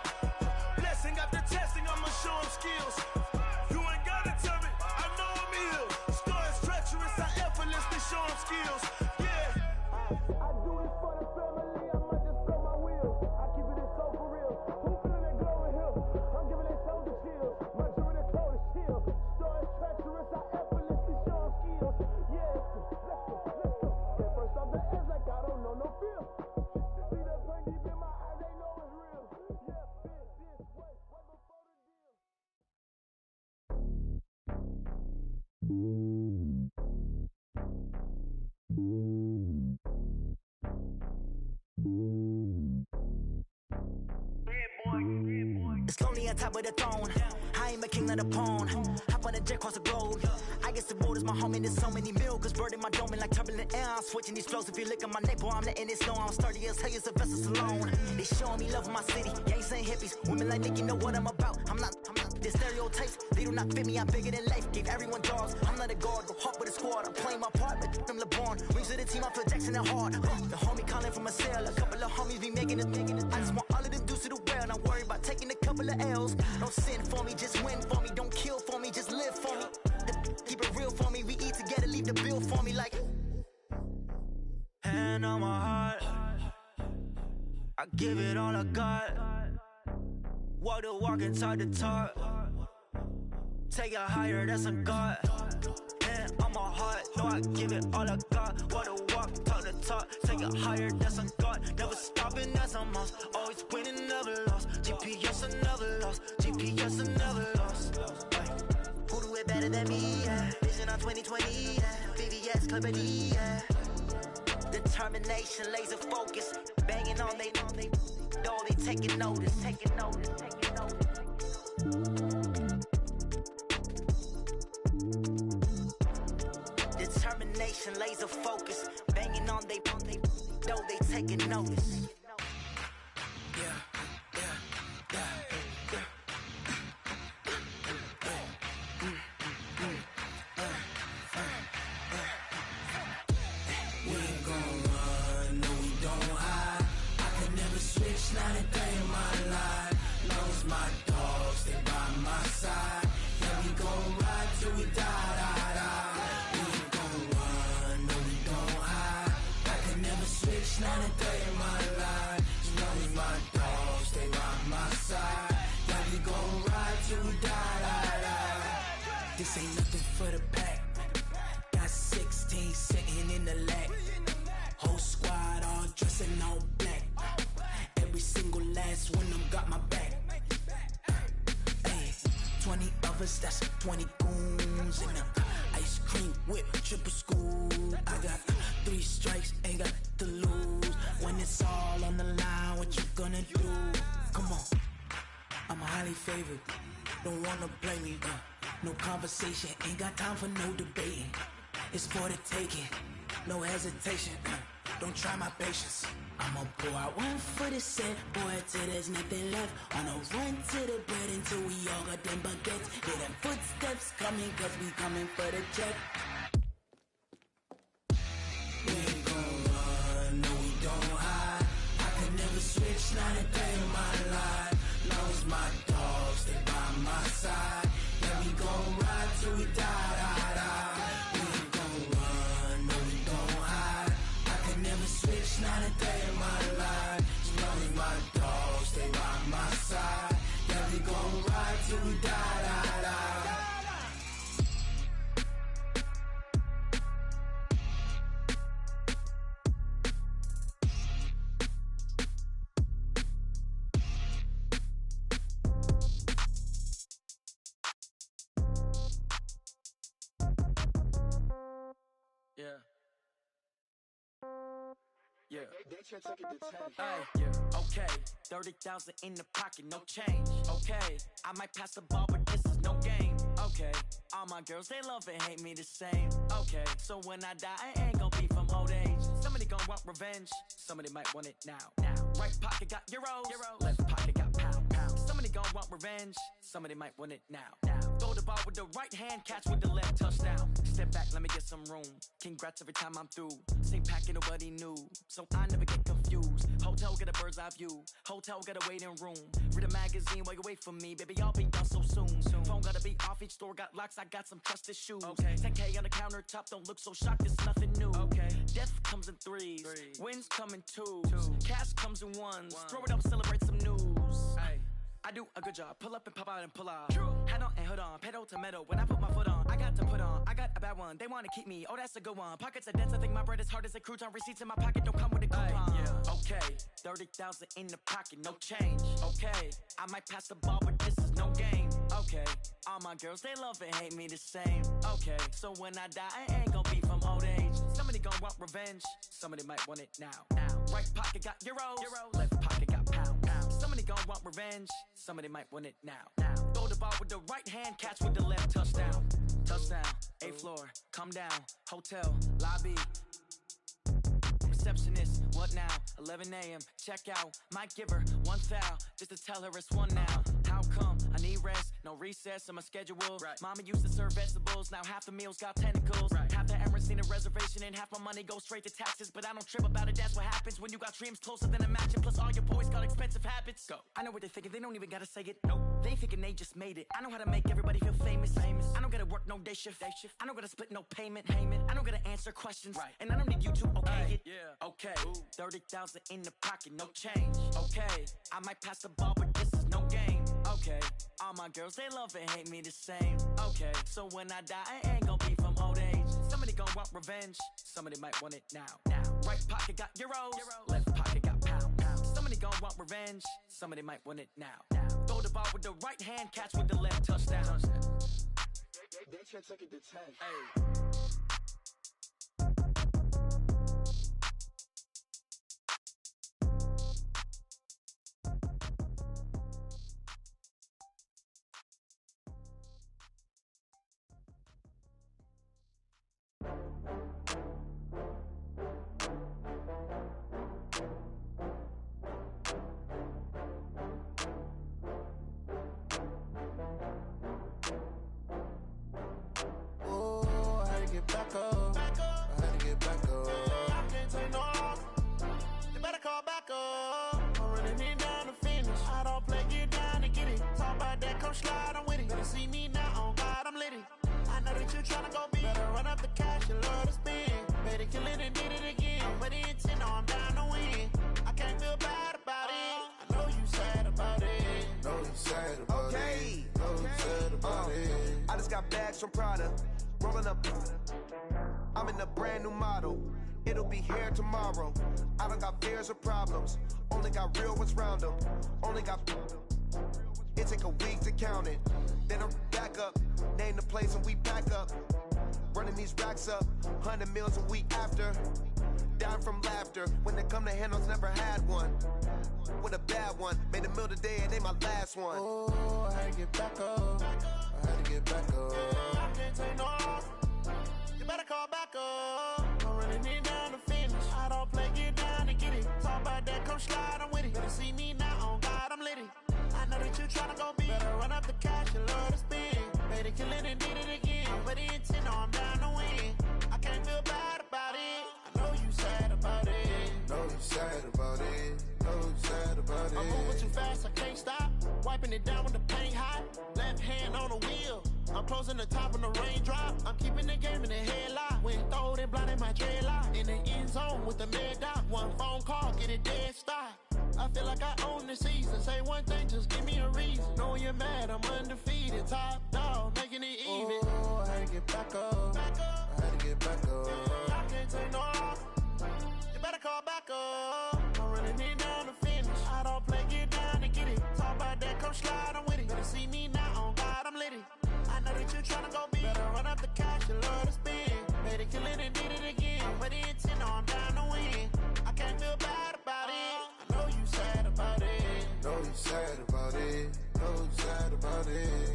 C: Blessing after testing, I'ma show them skills. You ain't gotta tell me, I know I'm ill. Stories treacherous, I effortlessly show them skills. Yeah. I do this for the family, I might just throw my wheel. I keep it so for real. Who feeling that glowing hill? I'm giving they souls the chills. My jewelry code is chill. Stories treacherous, I effortlessly show them skills. Yeah. Let's go. Get first off the edge like I don't know no feel. See the pain deep in my eyes, they know it's real. Yeah, been this way before the deal.
M: It's lonely on top of the throne. I ain't a king of the pawn. Hop on a jet across the globe. I guess the road is my home and there's so many milkers bird in my dome and like turbulent air. I'm switching these flows. If you look at my neck, boy, I'm letting it snow. I'm sturdy as hell, as a vessel alone. They showing me love in my city. Gangs and hippies, women like Nick, you know what I'm about. I'm not. The stereotypes, they do not fit me. I'm bigger than life. Gave everyone jobs. I'm not a guard, go hard with a squad. I'm playing my part, but I'm LeBron. Rings of the team, I feel Jackson and hard. The homie calling from a cell. A couple of homies be making it. I just want all of them dudes to do well. Not worry about taking a couple of L's. Don't sin for me, just win for me. Don't kill for me, just live for me. Keep it real for me. We eat together, leave the bill for me like. Hand on my heart, I give it all I got. Walk the walk and talk the talk. Take it higher, that's a God. Hand on my heart, no, I give it all I got. Walk the walk, talk the talk. Take it higher, that's a God. Never stopping, that's a must. Always winning, never lost. GPS, I never lost. GPS, I never lost. Who do it better than me? Yeah. Vision on 2020, yeah. VVS, Clarity, yeah. Determination, laser focus. Banging on they door, they taking notice. Determination, laser focus. Banging on they door, they taking notice.
H: Not a day in my life. Knows my dogs, they by my side. Yeah, we gon' ride till we die. We ain't gon' run, no, we don't hide. I can never switch, not a day in my life. Knows my dogs, they by my side. Yeah, we gon' ride till we die. This ain't nothing for the pack. Got 16 sitting in the lag. Whole squad all dressing all black. Every single last one of them got my back. Hey, 20 of us, that's 20 goons in the ice cream whip, triple scoop. I got 3 strikes, ain't got to lose. When it's all on the line, what you gonna do?
N: favorite. Don't wanna blame me, no conversation, ain't got time for no debating. It's for the taking, no hesitation, don't try my patience. I'ma pour out one for the set, boy, till there's nothing left. On a run to the bread until we all got them baguettes. Hear them footsteps coming, cause we coming for the check. We ain't gon' run, no we don't hide. I could never switch, not a day in my life. Long as my dogs stay by my side. Yeah, we gon' ride till we die, die, die. We ain't gon' run, no we don't hide. I could never switch, not a day in my life. As long as my dogs stay by my side. Yeah, we gon' ride till we die, die, die.
O: Yeah. Yeah. Hey, yeah. Okay. 30,000 in the pocket, no change. Okay. I might pass the ball, but this is no game. Okay. All my girls, they love and hate me the same. Okay. So when I die, I ain't gon' be from old age. Somebody gon' want revenge. Somebody might want it now. Right pocket got euros. Left pocket got pound. Somebody gon' want revenge. Somebody might want it now. Throw the ball with the right hand, catch with the left, touchdown. Step back, let me get some room. Congrats every time I'm through. Same packet, nobody knew, so I never get confused. Hotel get a bird's eye view. Hotel get a waiting room. Read a magazine while you wait for me, baby. I'll be done so soon. Phone gotta be off, each store got locks. I got some trusted shoes. Okay. 10K on the countertop, don't look so shocked. It's nothing new. Okay. Death comes in threes. Wins come in twos. Cash comes in ones. Throw it up, celebrate some news. Hey. I do a good job, pull up and pop out and pull out. Head on and hood on, pedal to metal. When I put my foot on, I got to put on. I got a bad one, they wanna keep me. Oh, that's a good one. Pockets are dense, I think my bread is hard as a crouton. Receipts in my pocket don't come with a coupon. Okay, 30,000 in the pocket, no change. Okay, I might pass the ball, but this is no game. Okay, all my girls, they love and hate me the same. Okay, so when I die, I ain't gon' be from old age. Somebody gon' want revenge, somebody might want it now. Right pocket got euros, left pocket got pound. Somebody gon' want revenge, somebody might want it now. Throw the ball with the right hand, catch with the left, touchdown. Touchdown, 8th floor, come down, hotel, lobby. Receptionist, what now? 11 a.m., check out. Might give her one foul, just to tell her it's one now. How come? I need rest, no recess in my schedule. Mama used to serve vegetables, now half the meals got tentacles. Half the Emirates need a reservation and half my money goes straight to taxes. But I don't trip about it, that's what happens when you got dreams closer than a match. And plus all your boys got expensive habits. Go. I know what they're thinking, they don't even gotta say it. Nope. They ain't thinking they just made it. I know how to make everybody feel famous. I don't gotta work no day shift. I don't gotta split no payment. I don't gotta answer questions. And I don't need you to okay it. Okay, 30,000 in the pocket, no change. Okay, I might pass the ball, but this is no game. Okay, all my girls, they love and hate me the same. Okay, so when I die, I ain't gon' be from old age. Somebody gon' want revenge, somebody might want it now. Right pocket got euros, left pocket got pound. Somebody gon' want revenge, somebody might want it now. Throw the ball with the right hand, catch with the left, touchdown.
P: They can't take it to 10.
O: Hey.
P: Back up. I had to get back up. I can't take no loss. You better call back up. I'm running it down to finish. I don't play, get down to get it. Talk about that, come slide, I'm with it. Better see me now, on God, I'm litty. I know that you tryna go big. Better run up the cash, you love to spend. Better kill it and did it again. I'm with the intent, no, I'm down to win. I can't feel bad about it. I know you sad about it.
Q: Know you sad about it. Know you sad about it. I just got bags from Prada. Rolling up, I'm in a brand new model. It'll be here tomorrow. I don't got fears or problems. Only got real ones round them. Only got. It take a week to count it. Then I'm back up. Name the place and we pack up. Running these racks up. 100 meals a week after. dying from laughter. When they come to handles, never had one. With a bad one, made a meal today and they my last one.
P: Oh, I had to get back up. I had to get back up. I can't take no loss. You better call back up. I'm running it down to finish. I don't play, get down and get it. Talk about that, come slide, I'm with it. Better see me now, on God, I'm litty. I know that you tryna go big. Better run up the cash, you love to spin. Made it, kill it, and did it again. But the intent, no, I'm down to win. I can't feel bad about it. I know you sad about it.
J: Know you sad about it. Know you sad about it.
P: I'm moving too fast, I can't stop. Wiping it down with the paint hot. Left hand on the wheel. I'm closing the top when the raindrop. I'm keeping the game in the headlock. When throwed and blinded my dreadlock. In the end zone with the mad dot. One phone call, get it dead stop. I feel like I own the season. Say one thing, just give me a reason. Knowing you're mad, I'm undefeated. Top dog, making it even.
J: Oh, I had to get back up. I had to get back up.
P: I can't take no loss. You better call back up. I'm running it down to finish. I don't play, get down and get it. Talk about that, come slide, I'm with it. Better see me now, on God, I'm litty. I know that you tryna go big. Better run up the cash, you love to spin. Made it, kill it, and did it again. But the intent, no, I'm down to win. I can't feel bad about it. I know you sad about it.
J: Know you sad about it. Know you sad about it.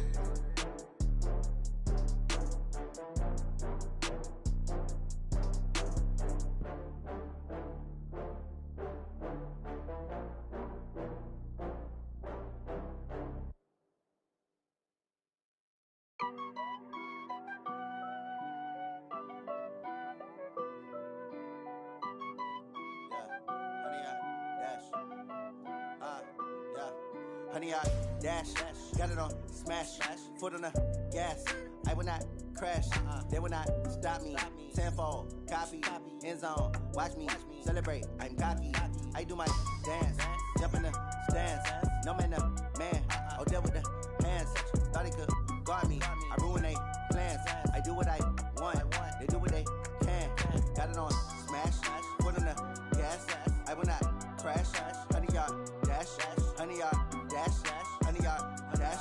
R: Honey, I dash, got it on smash, foot on the gas. I will not crash, they will not stop me. Tenfold, copy, end zone, watch me celebrate. I'm cocky, I do my dance, jump in the stands. No man, the man, oh, deal with the hands. Thought he could guard me, I ruin they plans. I do what I want, they do what they can. Got it on smash, foot on the gas. I will not crash, honey, y'all dash, honey, y'all dash, honey, y'all dash,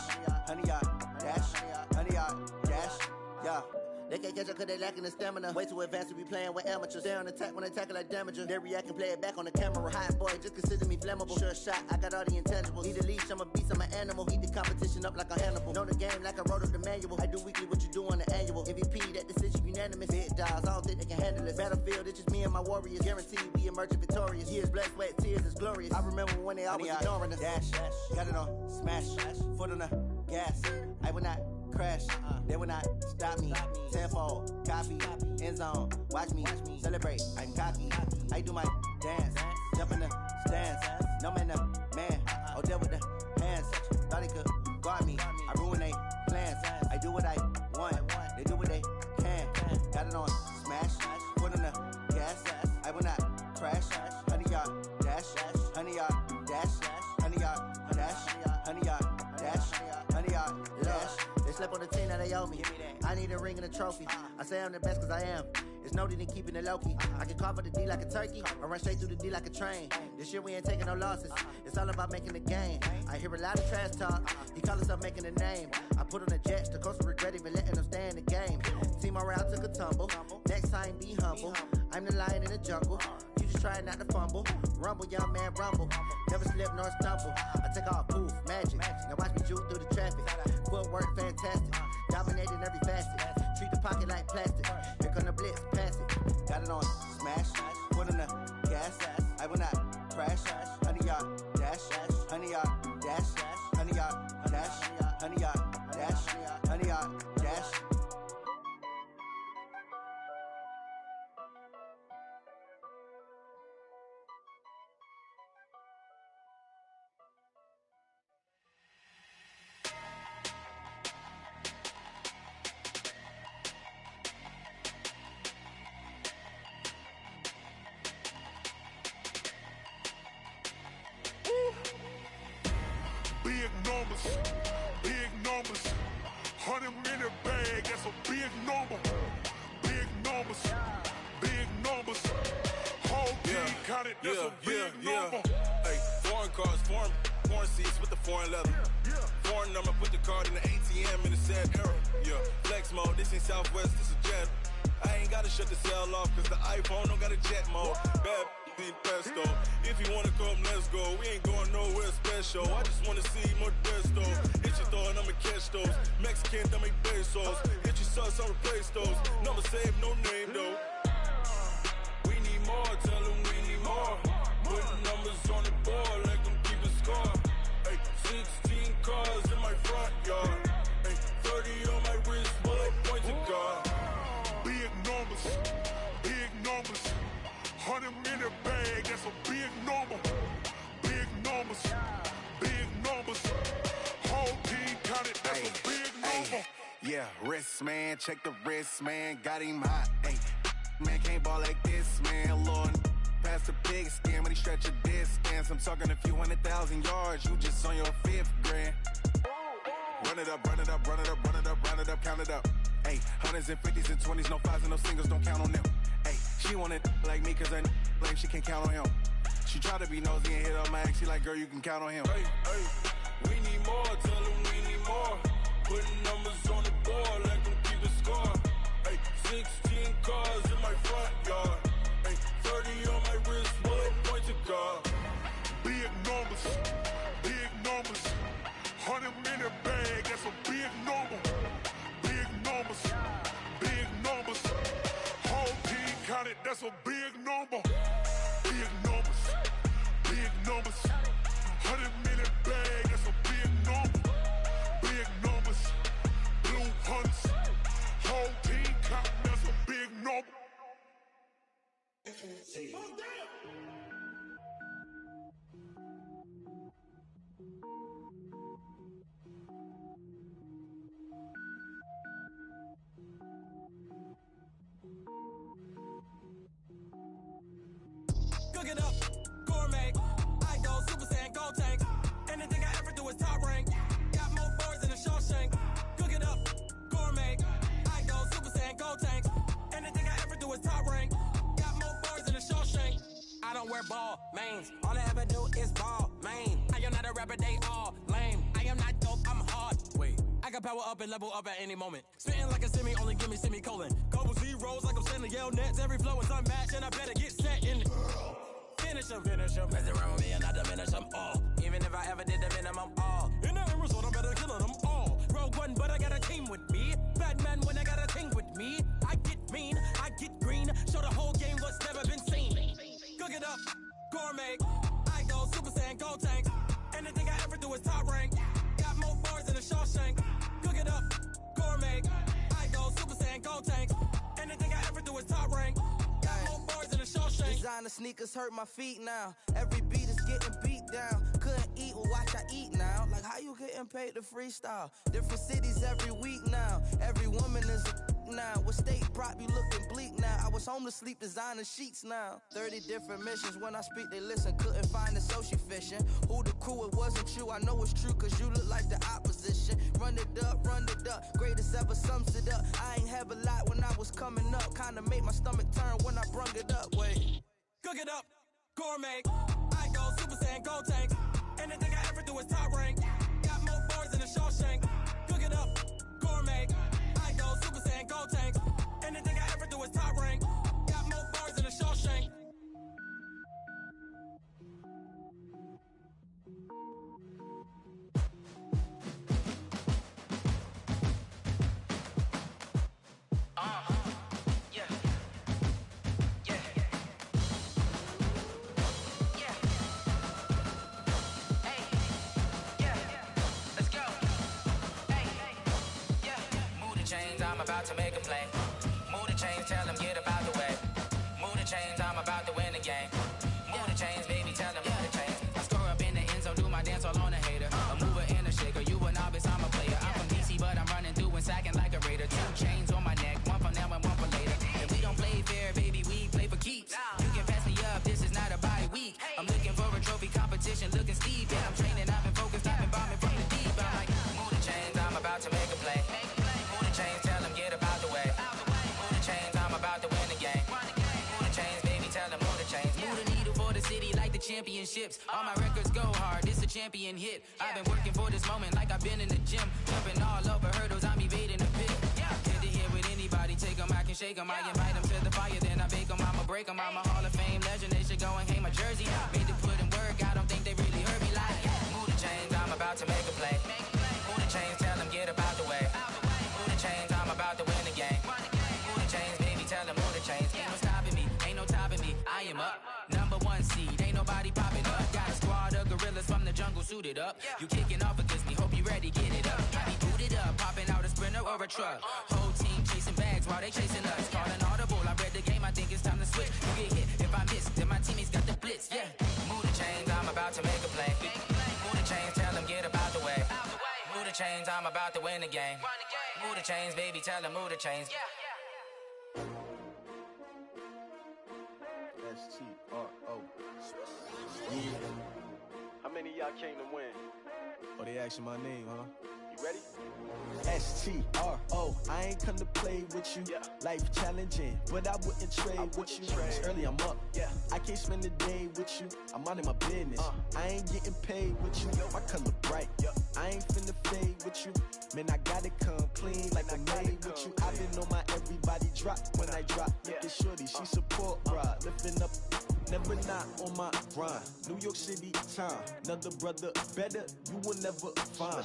R: honey, y'all dash, honey, y'all dash, yeah. They can't catch up cause they lacking the stamina. Way too advanced to be playing with amateurs. Stay on attack when they tackle like damager. They react and play it back on the camera. Hot boy, just consider me flammable. Sure shot, I got all the intangibles. Need a leash, I'm a beast, I'm an animal. Heat the competition up like a Hannibal. Know the game like I wrote up the manual. I do weekly what you do on the annual. MVP, that decision unanimous. Big dogs, I don't think they can handle it. Battlefield, it's just me and my warriors. Guaranteed we emerging victorious. Years, blood, sweat, tears, it's glorious. I remember when they always ignoring us. Dash, got it on smash, foot on the gas. I will not crash, they will not stop me. Tenfold, copy, end zone, watch me celebrate. I'm cocky, I do my dance, jump in the stands. No man, the man, oh, deal with the hands. Thought he could guard me, I ruin they plans. I do what I want, they do what they can. Got it on smash, foot on the gas. I will not crash, honey, y'all dash, honey, y'all dash, honey, y'all dash, honey, y'all dash, honey, y'all dash. They slept on the team that they owe me. I need a ring and a trophy. I say I'm the best cause I am. It's no need in keeping it low-key. I can carve for the D like a turkey, or run straight through the D like a train. This year we ain't taking no losses. It's all about making the game. I hear a lot of trash talk. He call himself making a name. I put on the Jets. The coach will regret even letting them stay in the game. Team morale took a tumble. Next time be humble. I'm the lion in the jungle. You just trying not to fumble. Rumble, young man, rumble. Never slip nor stumble. I take off, poof, magic. Now watch me juke through the traffic. Footwork fantastic. Dominating every facet. Treat the pocket like plastic. Here come the blitz, pass it. Got it on smash. Foot on the gas. I will not crash. Honey, y'all dash. Honey, y'all dash. Honey, y'all dash. Honey, y'all dash. Honey, y'all dash.
S: Big numbers, 100 minute bag, that's a big number. Big numbers, whole team counted, that's a big number.
T: Hey, foreign cars, foreign seats with the foreign leather. Foreign number, put the card in the ATM in the sad era. Yeah, flex mode, this ain't Southwest, this is Jet. I ain't gotta shut the cell off, cause the iPhone don't got a jet mode. Bad beat pesto. If you wanna come, let's go. We ain't going nowhere special. I just wanna see more desto. Hit your throw and I'ma catch those. Mexican, dame pesos. Hit your sauce, I'll replace those. Number save, no name though. We need more, tell them we need more. Putting numbers on the board, let them keep a score. Ay, 16 cars in my front yard. Ay, 30 on my wrist, bullet point to God.
S: Big numbers, 100 in the bag, that's a big number. Big numbers, whole team counted, that's a big number.
U: Yeah, wrist man, check the wrist man, got him hot. Ay, man can't ball like this, man. Lord, past the big skin when he stretch a distance. I'm talking a few 100,000 yards, you just on your 5th grand. Run it up, run it up, run it up, run it up, run it up, count it up. Ay, 100s and 50s and 20s, no 5s and no singles, don't count on them. Ay, she want it like me, cause I like she can't count on him. She try to be nosy and hit up my ex, she like, girl, you can count on him.
T: Hey, hey, we need more, tell them we need more. Putting numbers on the board, let them keep the score. Hey, 16 cars in my front yard. Hey, 30 on my wrist, bullet point to God.
S: Big numbers, 100 in the bag, that's a big number. Big numbers, whole team counted, that's a big number. Big numbers, 100 in the bag, that's a big number. Big numbers, blue hunts, whole team counted, that's a big number.
K: Cook it up, gourmet. I go Super Saiyan, gold tank. Anything I ever do is top rank. Got more boards than a Shawshank. Cook it up, gourmet. I go Super Saiyan, gold tank. Anything I ever do is top rank. Got more boards than a Shawshank. I don't wear ball mains. All I ever do is ball main. I am not a rapper, they all lame. I am not dope, I'm hard. Wait, I can power up and level up at any moment. Spitting like a semi, only give me semicolon. Couple zeros like I'm sending yell nets. Every flow is unmatched and I better get set in. Finish him. Mess around with me and I diminish them all. Even if I ever did the minimum, all. In the end result, I'm better killing them all. Rogue One, but I got a team with me. Batman when I got a team with me. I get mean, I get green. Show the whole game what's never been seen. Cook it up, gourmet. I go Super Saiyan, gold tank. Anything I ever do is top rank. Got more bars than a Shawshank. Cook it up, gourmet. I go Super Saiyan, gold tank. Anything I ever do is top rank. Got more bars than a Shawshank.
V: Designer sneakers hurt my feet now. Every beat is getting beat down. Couldn't eat, well watch I eat now. Like how you getting paid to freestyle? Different cities every week now. Every woman is a now. What state prop you looking bleak now? I was home to sleep designing sheets now. 30 different missions. When I speak they listen. Couldn't find it so she fishing. Who the crew, it wasn't you. I know it's true cause you look like the opposition. Run it up. Greatest ever sums it up. I ain't have a lot when I was coming up. Kinda made my stomach turn when I brung it up. Wait.
K: Cook it up, gourmet. I go Super Saiyan, gold tank. Anything I ever do is top rank. Got more bars than a Shawshank. Cook it up, gourmet. I go Super Saiyan, gold tank. Anything I ever do is top rank. Got more bars than a Shawshank.
W: I'm about to make a play. Move the chains, tell them get about the way. Move the chains, I'm about to win the game. Move the chains, baby, tell them move the chains. I score up in the end zone, do my dance all on a hater. A mover and a shaker, you a novice, I'm a player. I'm from DC, but I'm running through and sacking like a raider. 2 chains on my neck, one for now and one for later. And we don't play fair, baby, we play for keeps. You can pass me up, this is not a bye week. I'm looking for a trophy competition, looking steep. Yeah, I'm training, I've been focused, I've been bombing from the deep. I'm like, move the chains, I'm about to make a play. Move the chains, tell them get about the way. Move the chains, I'm about to win the game. Move the chains, baby, tell them move the chains. Move the needle for the city like the championships. All my records go hard, this a champion hit. I've been working for this moment like I've been in the gym. Jumping all over hurdles, I'm evading the pit. Good to hear with anybody, take them, I can shake 'em. I invite 'em to the fire, then I bake 'em. I'ma break 'em. I'm a Hall of Fame legend. They should go and hang my jersey. Made to put in work. I don't think they really heard me like. Move the chains, I'm about to make a play. Move the chains, tell them get up out the way. Move the chains, I'm about to win the game. Move the chains, baby, tell them move the chains. Ain't no stopping me, ain't no topping me. I am up, #1 seed. Ain't nobody popping up. Got a squad of gorillas from the jungle suited up. You kicking off against me, hope you ready, get it up. I be booted up, popping out a Sprinter or a truck. Whole team chasing bags while they chasing us. Call an audible, I read the game, I think it's time to switch. You get hit, if I miss, then my teammates got the blitz, yeah. Move the chains, I'm about to make a play. Move the chains, tell them get up out the way. Move the chains, I'm about to win the game. Move the chains, baby, tell them move the chains.
U: S-T-R-O. Yeah.
A: How many of y'all came to win?
U: Oh, they asking my name, huh?
A: You ready?
U: S-T-R-O. I ain't come to play with you. Life challenging, but I wouldn't trade with you. It's early, I'm up. I can't spend the day with you. I'm minding my business. I ain't getting paid with you. My color bright. I ain't finna fade with you. Man, I gotta come clean like I'm made with you. I've been on my everybody drop when I drop. Look at shorty, she support ride. Lifting up, never not on my grind. New York City time. Another brother better, you will never find.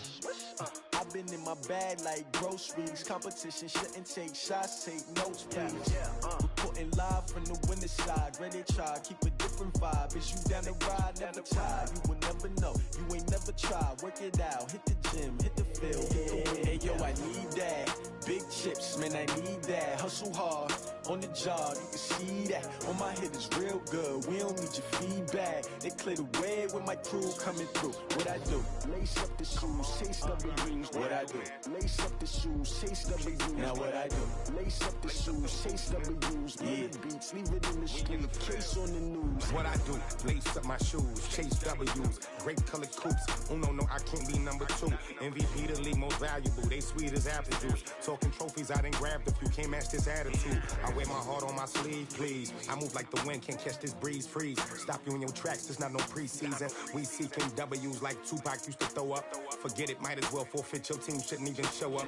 U: I've been in my bag like groceries. Competition shouldn't take shots, take notes, please. Reporting live from the winning side. Ready to try, keep a different vibe. Is you down the ride, never tired. You will never know, you ain't never tried. Work it out, hit the gym, hit the field, hit the wind. Hey yo, I need that. Big chips, man, I need that. Hustle hard, on the job, you can see that. On my head is real good, we don't need your feedback. They clear the way with my crew coming through. What I do? Lace up the shoes, chase W's. What I do? Lace up the shoes, chase W's. Now what I do? Lace up the shoes, chase W's. Yeah. Beats, leave it in the street, case on the news.
B: What I do? Lace up my shoes, chase W's. Great colored coops. Oh no, I can't be #2. MVP the league most valuable. They sweet as apple juice. Talking trophies, I done grabbed a few. Can't match this attitude. I wear my heart on my sleeve, please. I move like the wind, can't catch this breeze, freeze. Stop you in your tracks, there's not no preseason. We seeking W's like Tupac used to throw up. Forget it, might as well forfeit. Your team shouldn't even show up.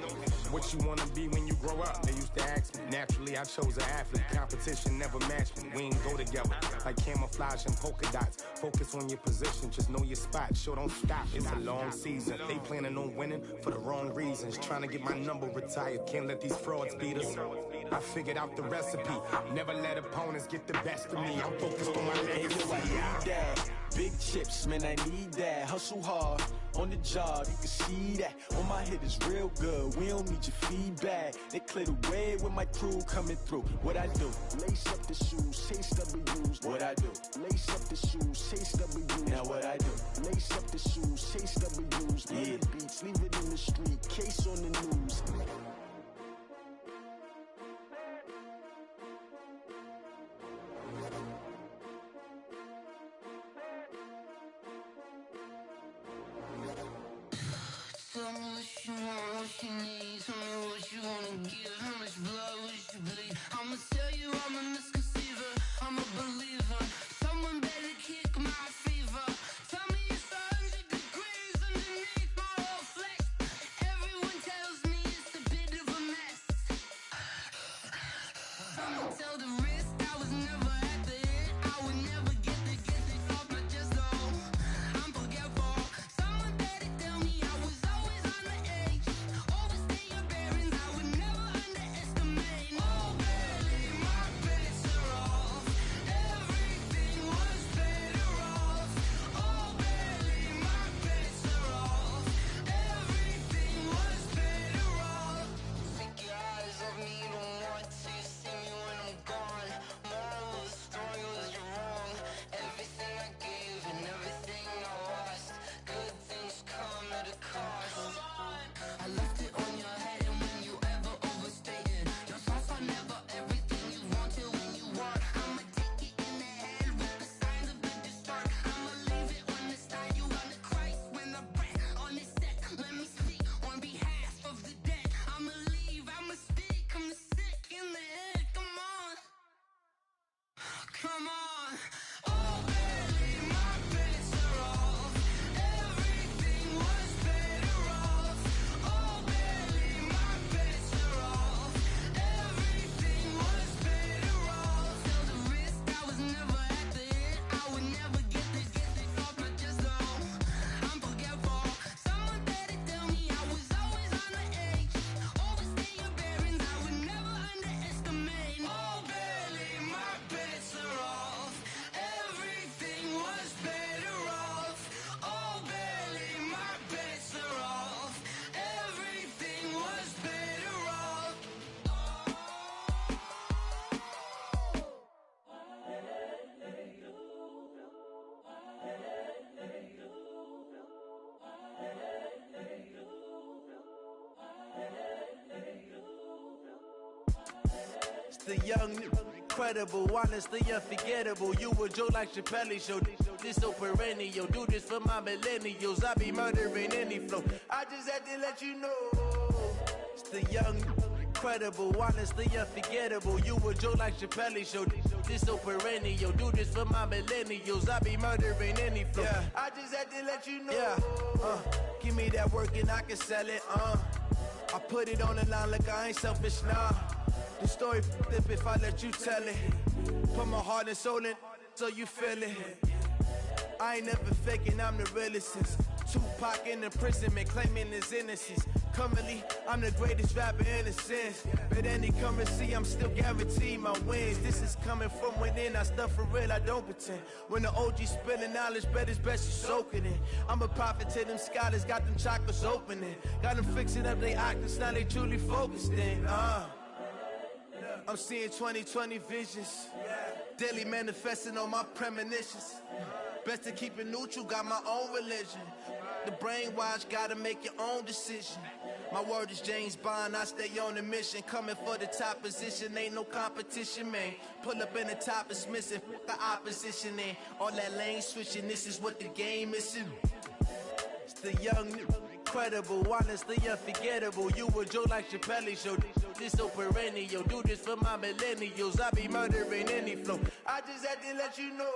B: What you wanna be when you grow up? They used to ask me. Naturally, I chose an athlete. Competition never matched me. We ain't go together like camouflage and polka dots. Focus on your position, just know your spot. Sure, don't stop. It's a long season. They planning on winning for the wrong reasons. Trying to get my number retired. Can't let these frauds beat us. I figured out the recipe. Never let opponents get the best of me. I'm focused on my legacy.
U: I need that. Big chips, man, I need that. Hustle hard, on the job, you can see that. On my head is real good, we don't need your feedback. They clear the way with my crew coming through. What I do? Lace up the shoes, chase W's. What I do? Lace up the shoes, chase W's. Now what I do? Lace up the shoes, chase W's. Yeah. Beats, leave it in the street, case on the news.
N: Tell me what you want, what you need. Tell me what you wanna give. How much blood would you bleed? I'ma tell you I'm a misconceiver. I'm a believer. Someone better kick my fever. Tell me it's 100 degrees underneath my whole flesh. Everyone tells me
D: the young, incredible, honestly unforgettable. You a joke like Chappelle show. This so perennial. Do this for my millennials. I be murdering any flow. I just had to let you know. It's the young, incredible, honestly unforgettable. You a joke like Chappelle show. This so perennial. Do this for my millennials. I be murdering any flow. Yeah. I just had to let you know. Yeah. Give me that work and I can sell it. I put it on the line like I ain't selfish, nah. The story flip if I let you tell it. Put my heart and soul in so you feel it. I ain't never faking, I'm the realest since Tupac in imprisonment, claiming his innocence. Currently, I'm the greatest rapper in a sense. But any currency, I'm still guaranteed my wins. This is coming from within, I stuff for real, I don't pretend. When the OG spilling knowledge, bet it's best you soak it in. I'm a prophet to them scholars, got them chakras opening. Got them fixing up they octaves, now they truly focused in. I'm seeing 2020 visions. Daily manifesting on my premonitions. Best to keep it neutral, got my own religion. The brainwash, gotta make your own decision. My word is James Bond, I stay on a mission. Coming for the top position, ain't no competition, man. Pull up in the top is missing, the opposition in. All that lane switching, this is what the game is. It's the young, incredible, honestly unforgettable. You a joke like Chappelle show. This so perennial. Do this for my millennials. I be murdering any flow. I just had to let you know.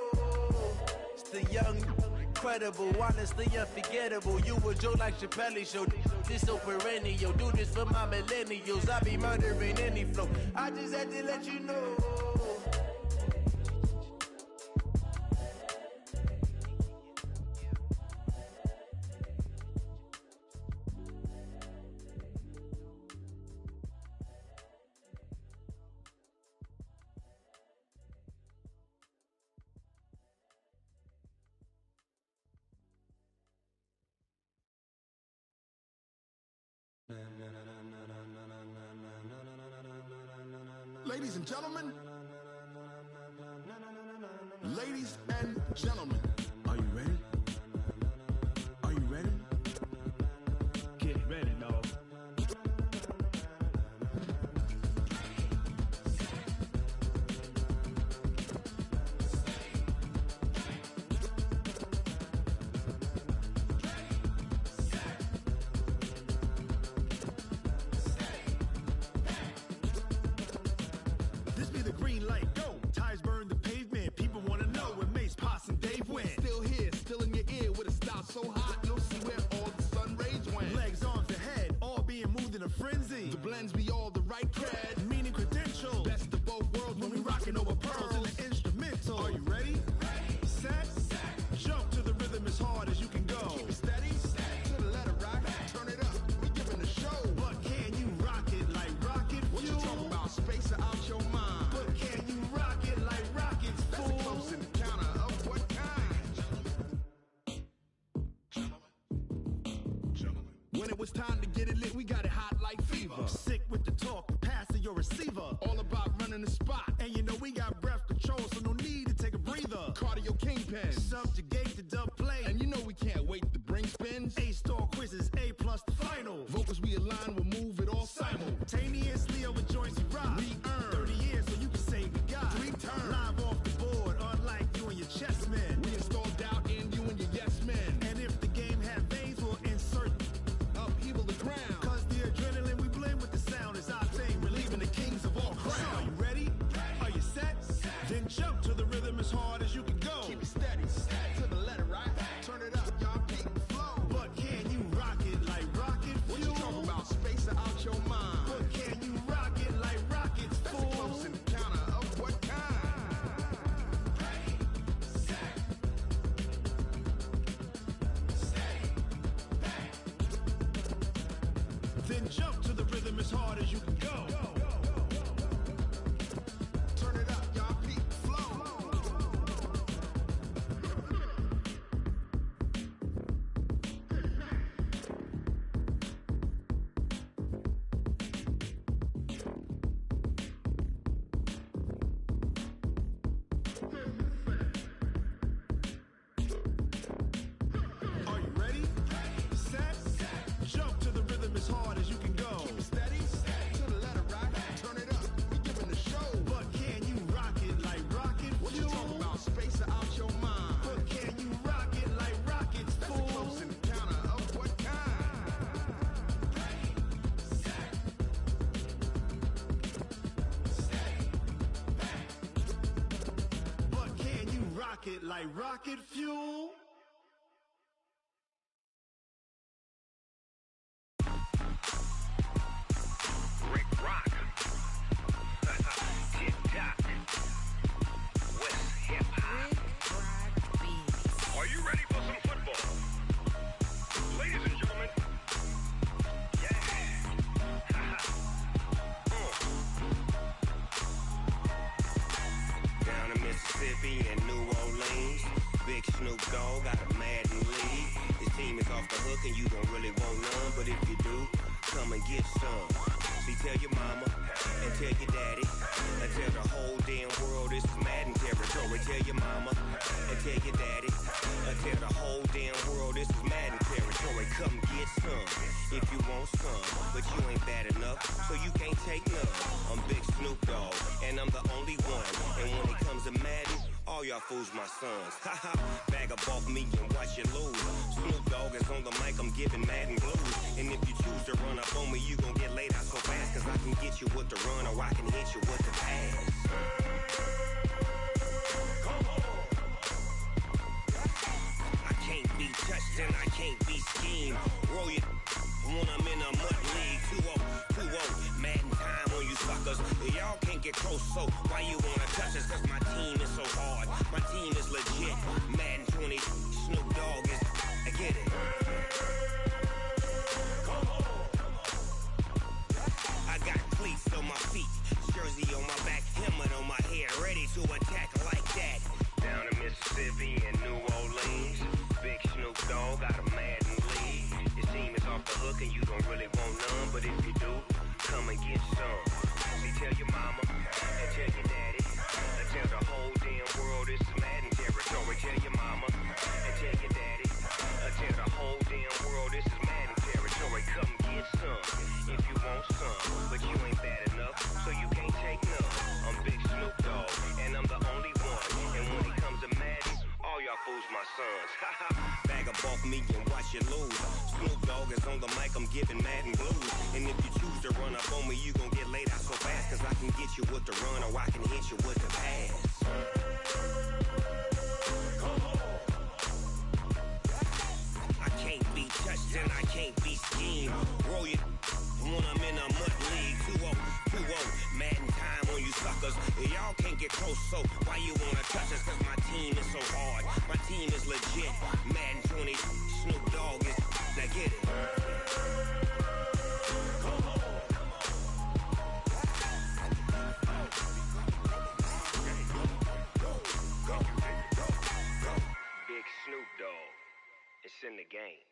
D: It's the young, incredible, honestly unforgettable. You a joke like Chappelle show. This so perennial. Do this for my millennials. I be murdering any flow. I just had to let you know.
S: Ladies and gentlemen, ladies and gentlemen, are you ready? Are you ready? Get ready, dog.
E: So hot, you'll see where all the sun rays went.
S: Legs, arms, the head, all being moved in a frenzy.
E: The blends be all the right cred,
S: meaning credentials.
E: Best of both worlds when we rockin' over pearls
S: in the instrumental.
E: Are you ready?
S: Set, jump to the rhythm as hard as you can go.
E: Keep it steady, to the letter rock, turn it up, we giving the show.
S: But can you rock it like rocket fuel?
E: What you talking about, space out your mind?
S: But can you rock it like rockets, fool?
E: That's a close encounter of what kind?
S: When it was time to get it lit, we got it hot like fever. Sick with the talk, passing your receiver.
E: All about running the spot.
S: And you know we got breath control, so no need to take a breather.
E: Cardio kingpin.
S: Subjugate the dub play.
E: And you know we can't wait to bring spins.
S: A-star quizzes, A+ the final.
E: Vocals we align, we'll move it all
S: simultaneously over joints we rock.
E: We earn
S: 30 years so you can say we got
E: 3 turns.
S: Live off the board, unlike you and your chess men.
E: We install doubt in you and your yes men.
S: And if the game had veins, we'll insert
E: upheaval the ground.
S: Cause the adrenaline we blend with the sound is our thing, relieving the kings of all crowns. So are you ready? Are you set? Then jump to the rhythm as hard as you can go.
E: Keep it steady, to the letter right. Turn it up, y'all keep the flow.
S: But can you rock it like rocket fuel?
E: What you talking about, space out your mind?
S: But can you rock it like rockets, fool?
E: That's a close encounter of what kind?
S: Ready, set, steady, back. Then jump to the rhythm as hard as you can go.
E: Turn it up, y'all keep the flow.
S: Are you ready? Set, jump to the rhythm as hard as you can go.
C: pocket like rocket fuel.
F: Rick Rock. Tip-top. West hip-hop. Are you ready for some football? Ladies and gentlemen. Yeah.
G: Down in Mississippi and New Orleans, Big Snoop Dogg got a Madden league. His team is off the hook and you don't really want none, but if you do, come and get some. See, tell your mama and tell your daddy and tell the whole damn world this is Madden territory. Tell your mama and tell your daddy and tell the whole damn world this is Madden territory. Come get some if you want some, but you ain't bad enough, so you can't take none. I'm Big Snoop Dogg and I'm the only one. And when it comes to Madden, all y'all fools my sons. Haha, bag up off me and watch you lose. Snoop Dogg is on the mic, I'm giving Madden blues. And if you choose to run up on me, you gon' get laid out so fast, cause I can get you with the run or I can hit you with the pass. I can't be touched and I can't be schemed. Roll you when I'm in a mud league. 2-0, Madden time on you suckers. Y'all can't get close, so why you wanna touch us? Cause my team is so hard, my team is legit. Madden 20, Snoop Dogg is, I get it. I got cleats on my feet, jersey on my back, helmet on my head, ready to attack like that. Down in Mississippi and New Orleans, Big Snoop Dogg got a Madden league. Your team is off the hook and you don't really want none, but if you do, come and get some. See, tell your mama and tell your daddy and tell the whole damn world this is Madden territory. Tell your mama and tell your daddy and tell the whole damn world this is Madden territory. Come get some if you want some, but you ain't bad enough, so you can't take none. I'm Big Snoop Dogg and I'm the only one. And when it comes to Madden, all y'all fools my sons. Bag up off me and watch you lose. Snoop Dogg is on the mic, I'm giving Madden blues. And if you choose to run up on me, you gon' get laid out so fast, cause I can get you with the run or I can hit you with the pass. I can't be touched and I can't be schemed. Roll you when I'm in a mud league. 2-0, Madden time on you suckers. Y'all can't get close, so why you wanna touch us? Cause my team is so hard, my team is legit. Madden 20, Snoop Dogg is, now get it. Big Snoop Dogg, it's in the game.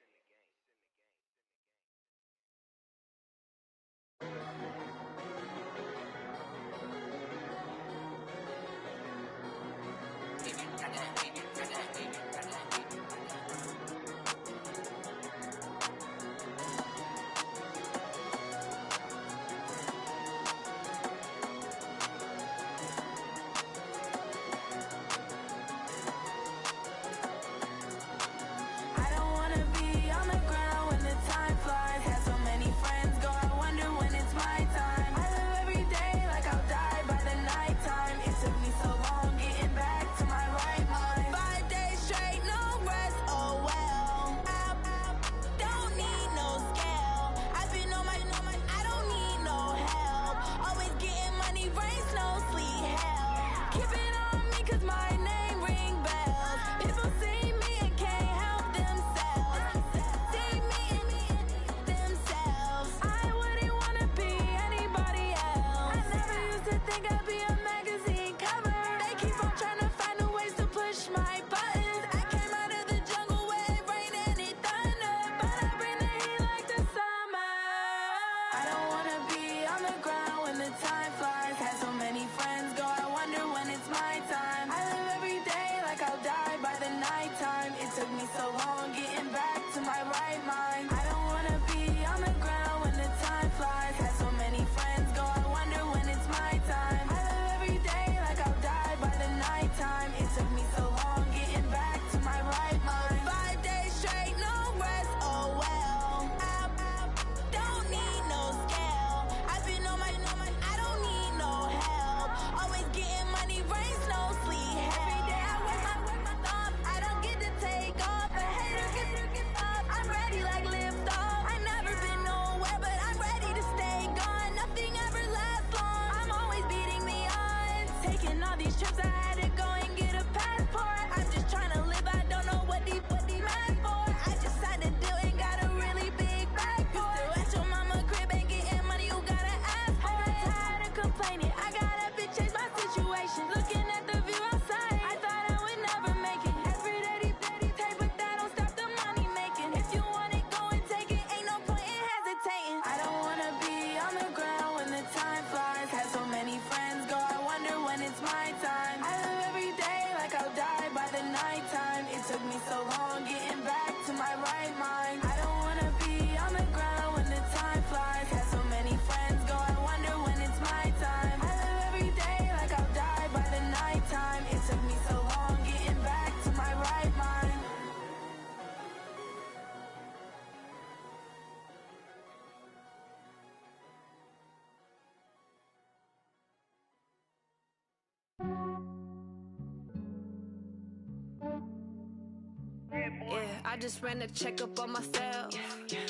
I: just ran a checkup on myself.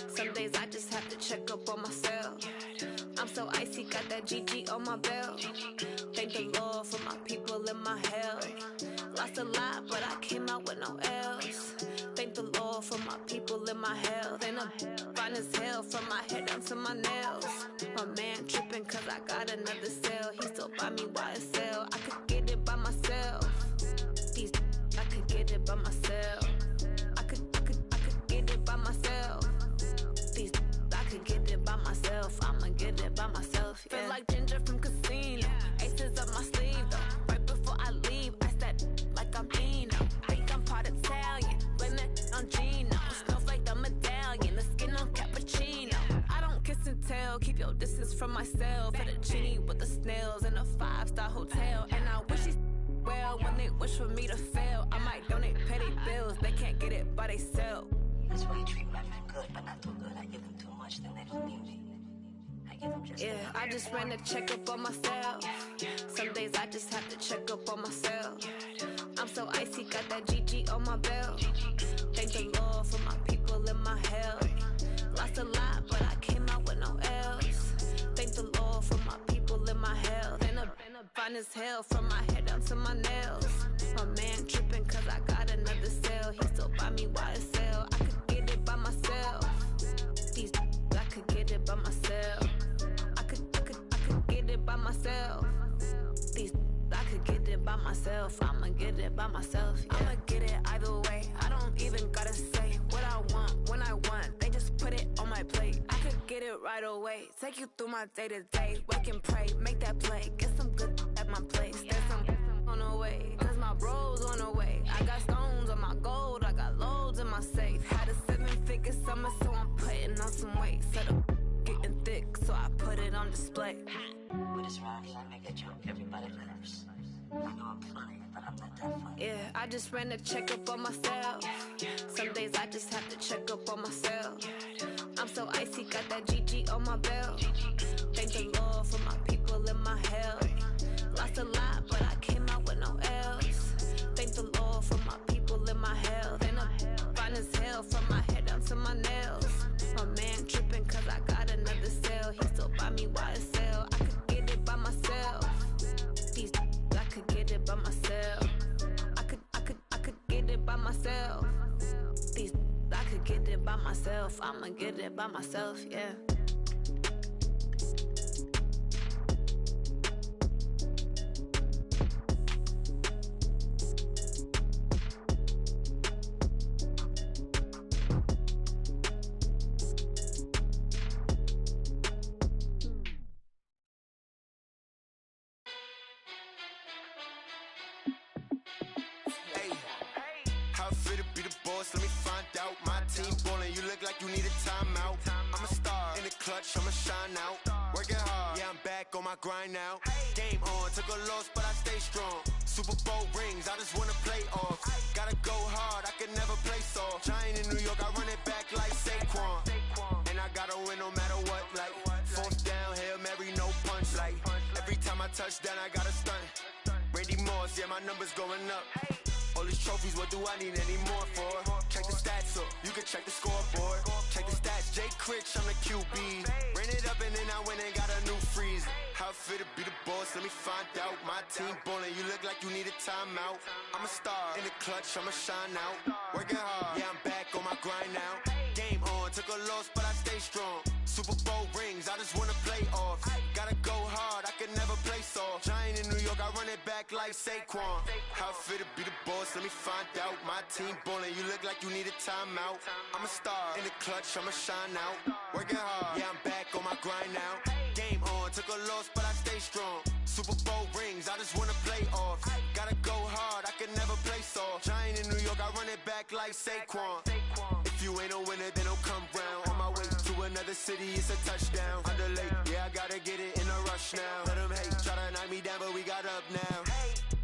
I: Some days I just have to check up on myself. I'm so icy, got that GG on my belt. Thank the Lord for my people in my hell. Lost a lot, but I came out with no L's. Thank the Lord for my people in my health. And I'm fine as hell from my head down to my nails. My man tripping cause I got another cell. He still buy me YSL. I could get it by myself. These I could get it by myself. I could get it by myself. These I could get it by myself. I'ma get it by myself. Yeah. Feel like Ginger from Casino. Aces up my sleeve though. Right before I leave, I said like I'm Dino. Think I'm part Italian. Blame it on Gino. Smells like the medallion. The skin on cappuccino. I don't kiss and tell. Keep your distance from myself. For the genie with the snails in a 5-star hotel. And I wish he's well when they wish for me to fail. I might donate petty bills. They can't get it by they self.
L: That's why you treat women good, but not too good. I give them too much, then they lose beauty. I give them just
I: I just ran a checkup on myself. Some days I just have to check up on myself. I'm so icy, got that GG on my belt. Thank the Lord for my people in my hell. Lost a lot, but I came out with no L's. Thank the Lord for my people in my hell. And I'm fine as hell from my head down to my nails. My man tripping cause I got another cell. He still buy me YSL. I could get it by myself. These I could get it by myself. I could get it by myself. These I could get it by myself. I'ma get it by myself. Yeah. I'ma get it either way. I don't even gotta say what I want when I want. They just put it on my plate. I could get it right away. Take you through my day to day. Wake and pray, make that play. Get some good at my place. There's some on the way. Cause my bro's on the way. I got stones on my gold. I got loads in my safe. Had a 7-figure summer, so I'm putting on some weight. Set up getting thick, so I put it on display.
L: With this rhyme, I make a joke, everybody laughs. I know I'm funny, but I'm not that funny.
I: Yeah, I just ran a checkup on myself. Some days I just have to check up on myself. I'm so icy, got that GG on my belt. Thank the Lord for my people in my hell. Lost a lot, but I came out with no L's. Thank the Lord for my people in my hell. And I'm fine as hell from my head down to my nails. My man tripping cause I got another cell. He still buy me YSL. I could get it by myself. These I could get it by myself. I could get it by myself. These I could get it by myself. I'ma get it by myself, yeah.
C: Let me find out. My team ballin', you look like you need a timeout. I'm a star in the clutch, I'ma shine out. Working hard, yeah, I'm back on my grind now. Game on, took a loss, but I stay strong. Super Bowl rings, I just wanna play off. Gotta go hard, I can never play soft. Giant in New York, I run it back like Saquon. And I gotta win no matter what, like 4th down, Hail Mary, no punch. Like every time I touch down, I gotta stunt. Randy Moss, yeah, my numbers going up. All these trophies, what do I need any more for? Check the stats up, you can check the scoreboard. Check the stats, Jay Critch, I'm the QB. Ran it up and then I went and got a new freeze. How it feel to be the boss, let me find out. My team ballin', you look like you need a timeout. I'm a star in the clutch, I'ma shine out. Working hard, yeah, I'm back on my grind now. Game on, took a loss, but I stay strong. Super Bowl rings, I just wanna play off. Gotta go hard, I can never play soft. Giant in New York, I run it back like Saquon. How it feel to be the boss, let me find out. My team ballin', you look like you need a timeout. I'm a star in the clutch, I'ma shine out. Working hard, yeah, I'm back on my grind now. Game on, took a loss, but I stay strong. Super Bowl rings, I just wanna play off. Gotta go hard, I can never play soft. Giant in New York, I run it back like Saquon. If you ain't a winner, then don't come round. On my way to another city, it's a touchdown. Underlay, yeah, I gotta get it in a rush now. Let them hate, try to knock me down, but we got up now.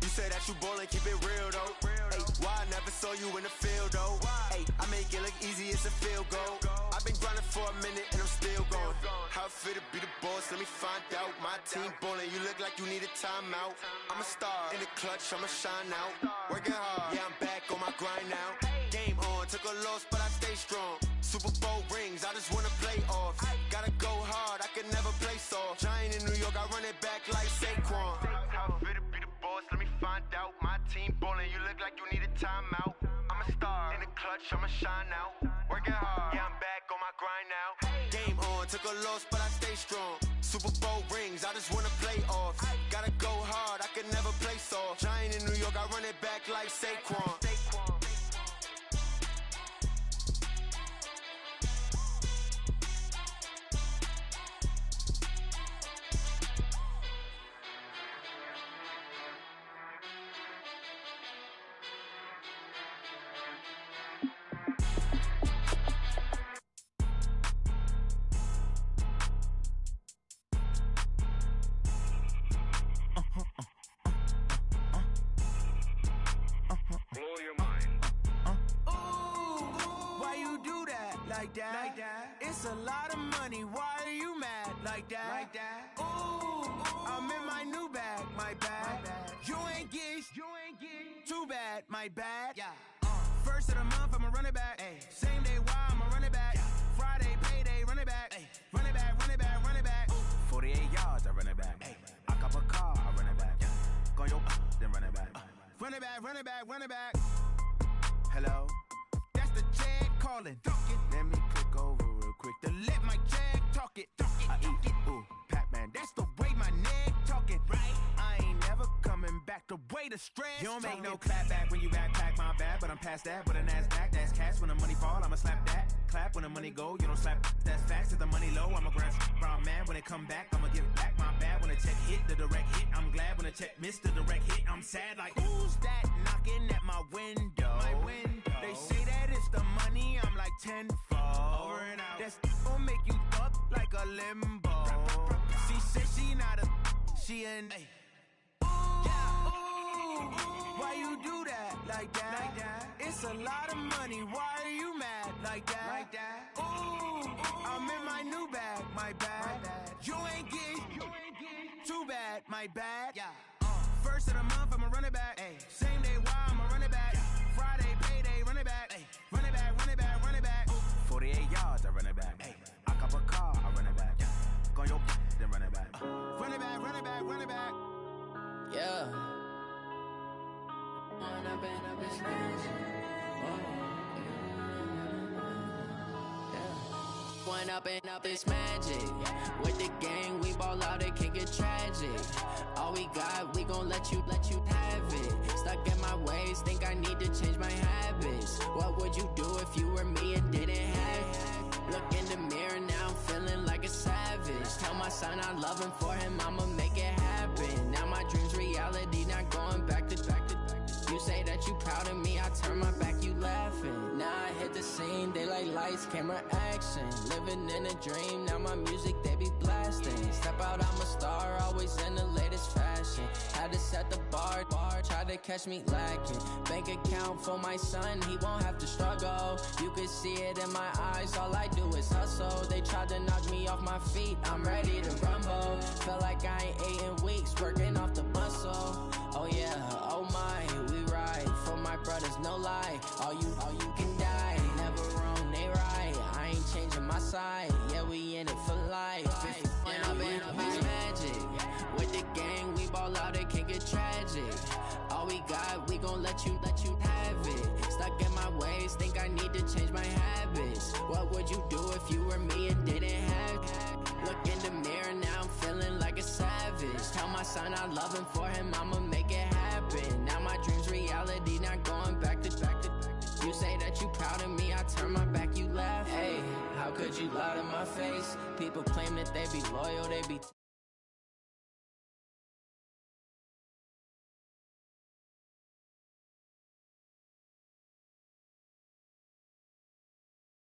C: You say that you ballin', keep it real though. Hey, why I never saw you in the field though? Hey, I make it look easy, it's a field goal. I've been grinding for a minute and I'm still going. How it fit to be the boss, let me find out. My team ballin', you look like you need a timeout. I'm a star, in the clutch, I'ma shine out. Working hard, yeah, I'm back on my grind now. Game on, took a loss, but I stay strong. Super Bowl rings, I just wanna play off. Gotta go hard, I can never play soft. Giant in New York, I run it back like Saquon. How fit to be the boss, let me find out. My team ballin', you look like you need a timeout. I'm a star, in the clutch, I'ma shine out. Working hard, yeah, I'm back on my grind now. Game on, took a loss, but I stay strong. Super Bowl rings, I just wanna play off. Gotta go hard, I can never play soft. Giant in New York, I run it back like Saquon.
F: Blow your mind.
D: Why you do that? Like that? It's a lot of money. Why are you mad? Like that? Ooh, I'm in my new bag. My bad. You ain't get too bad. My bad. Yeah. First of the month, I'ma run it back. Ay. Same day, why I'ma run it back. Friday, payday, run it back. Ay. Run it back, run it back, run it back. 48 yards, I run it back. Ay. I cop a car, I run it back. Go your then run it back. Run it back, run it back, run it back. Hello? That's the jag calling. Let me click over real quick to let my jag talk it. I eat it, ooh, Pac-Man. That's the way my neck talking. Right? I ain't never coming back the way the stress. You don't make no clap back when you backpack, my bad, but I'm past that. With a NASDAQ, that's cash. When the money fall, I'ma slap that. Clap when the money go, you don't slap. That's facts. If the money low, I'ma grab brown man. When it come back, I'ma give it back. My bad when the check hit, the direct hit. I'm glad when the check missed the direct hit. I'm sad like, who's that knocking at my window? My window. They say that it's the money, I'm like tenfold. Over and out. That's gon' make you up like a limbo. She said she not a, she an. Why you do that? Like that? It's a lot of money. Why are you mad? Like that? Ooh, I'm in my new bag. My bad. You ain't get too bad. My bad. Yeah. First of the month, I'ma run it back. Ay. Same day, why I'ma run it back. Friday, payday, run it back. Ay. Run it back, run it back, run it back. 48 yards, I run it back. Ay. I cop a car, I run it back. Go your then run it back. Run it back, run it back, run it back.
H: Yeah. Run up in a bitch One up and up is magic. With the gang, we ball out, it can get tragic. All we got, we gon' let you have it. Stuck in my ways, think I need to change my habits. What would you do if you were me and didn't have it? Look in the mirror, now I'm feeling like a savage. Tell my son I love him, for him I'ma make it happen. Now my dream's reality, not going back to. You say that you proud of me, I turn my back, you laughing. Now I hit the scene, they like lights, camera, action. Living in a dream, now my music, they be blasting. Step out, I'm a star, always in the latest fashion. Had to set the bar, try to catch me lacking. Bank account for my son, he won't have to struggle. You can see it in my eyes, all I do is hustle. They tried to knock me off my feet, I'm ready to rumble. Felt like I ain't ate in weeks, working off the muscle. Oh yeah, oh my, we ride for my brothers, no lie. All you can die, never wrong, they right. I ain't changing my side, yeah, we in it for life. And I've been up is magic. With the gang, we ball out, it can get tragic. All we got, we gon' let you have it. Stuck in my ways, think I need to change my habits. What would you do if you were me and didn't have it? Look in the mirror, now I'm feeling like a savage. Tell my son I love him, for him I'ma make it happen. Now my dream's reality, not going back to. You say that you proud of me, I turn my back, you laugh. Hey, how could you lie to my face? People claim that they be loyal, they be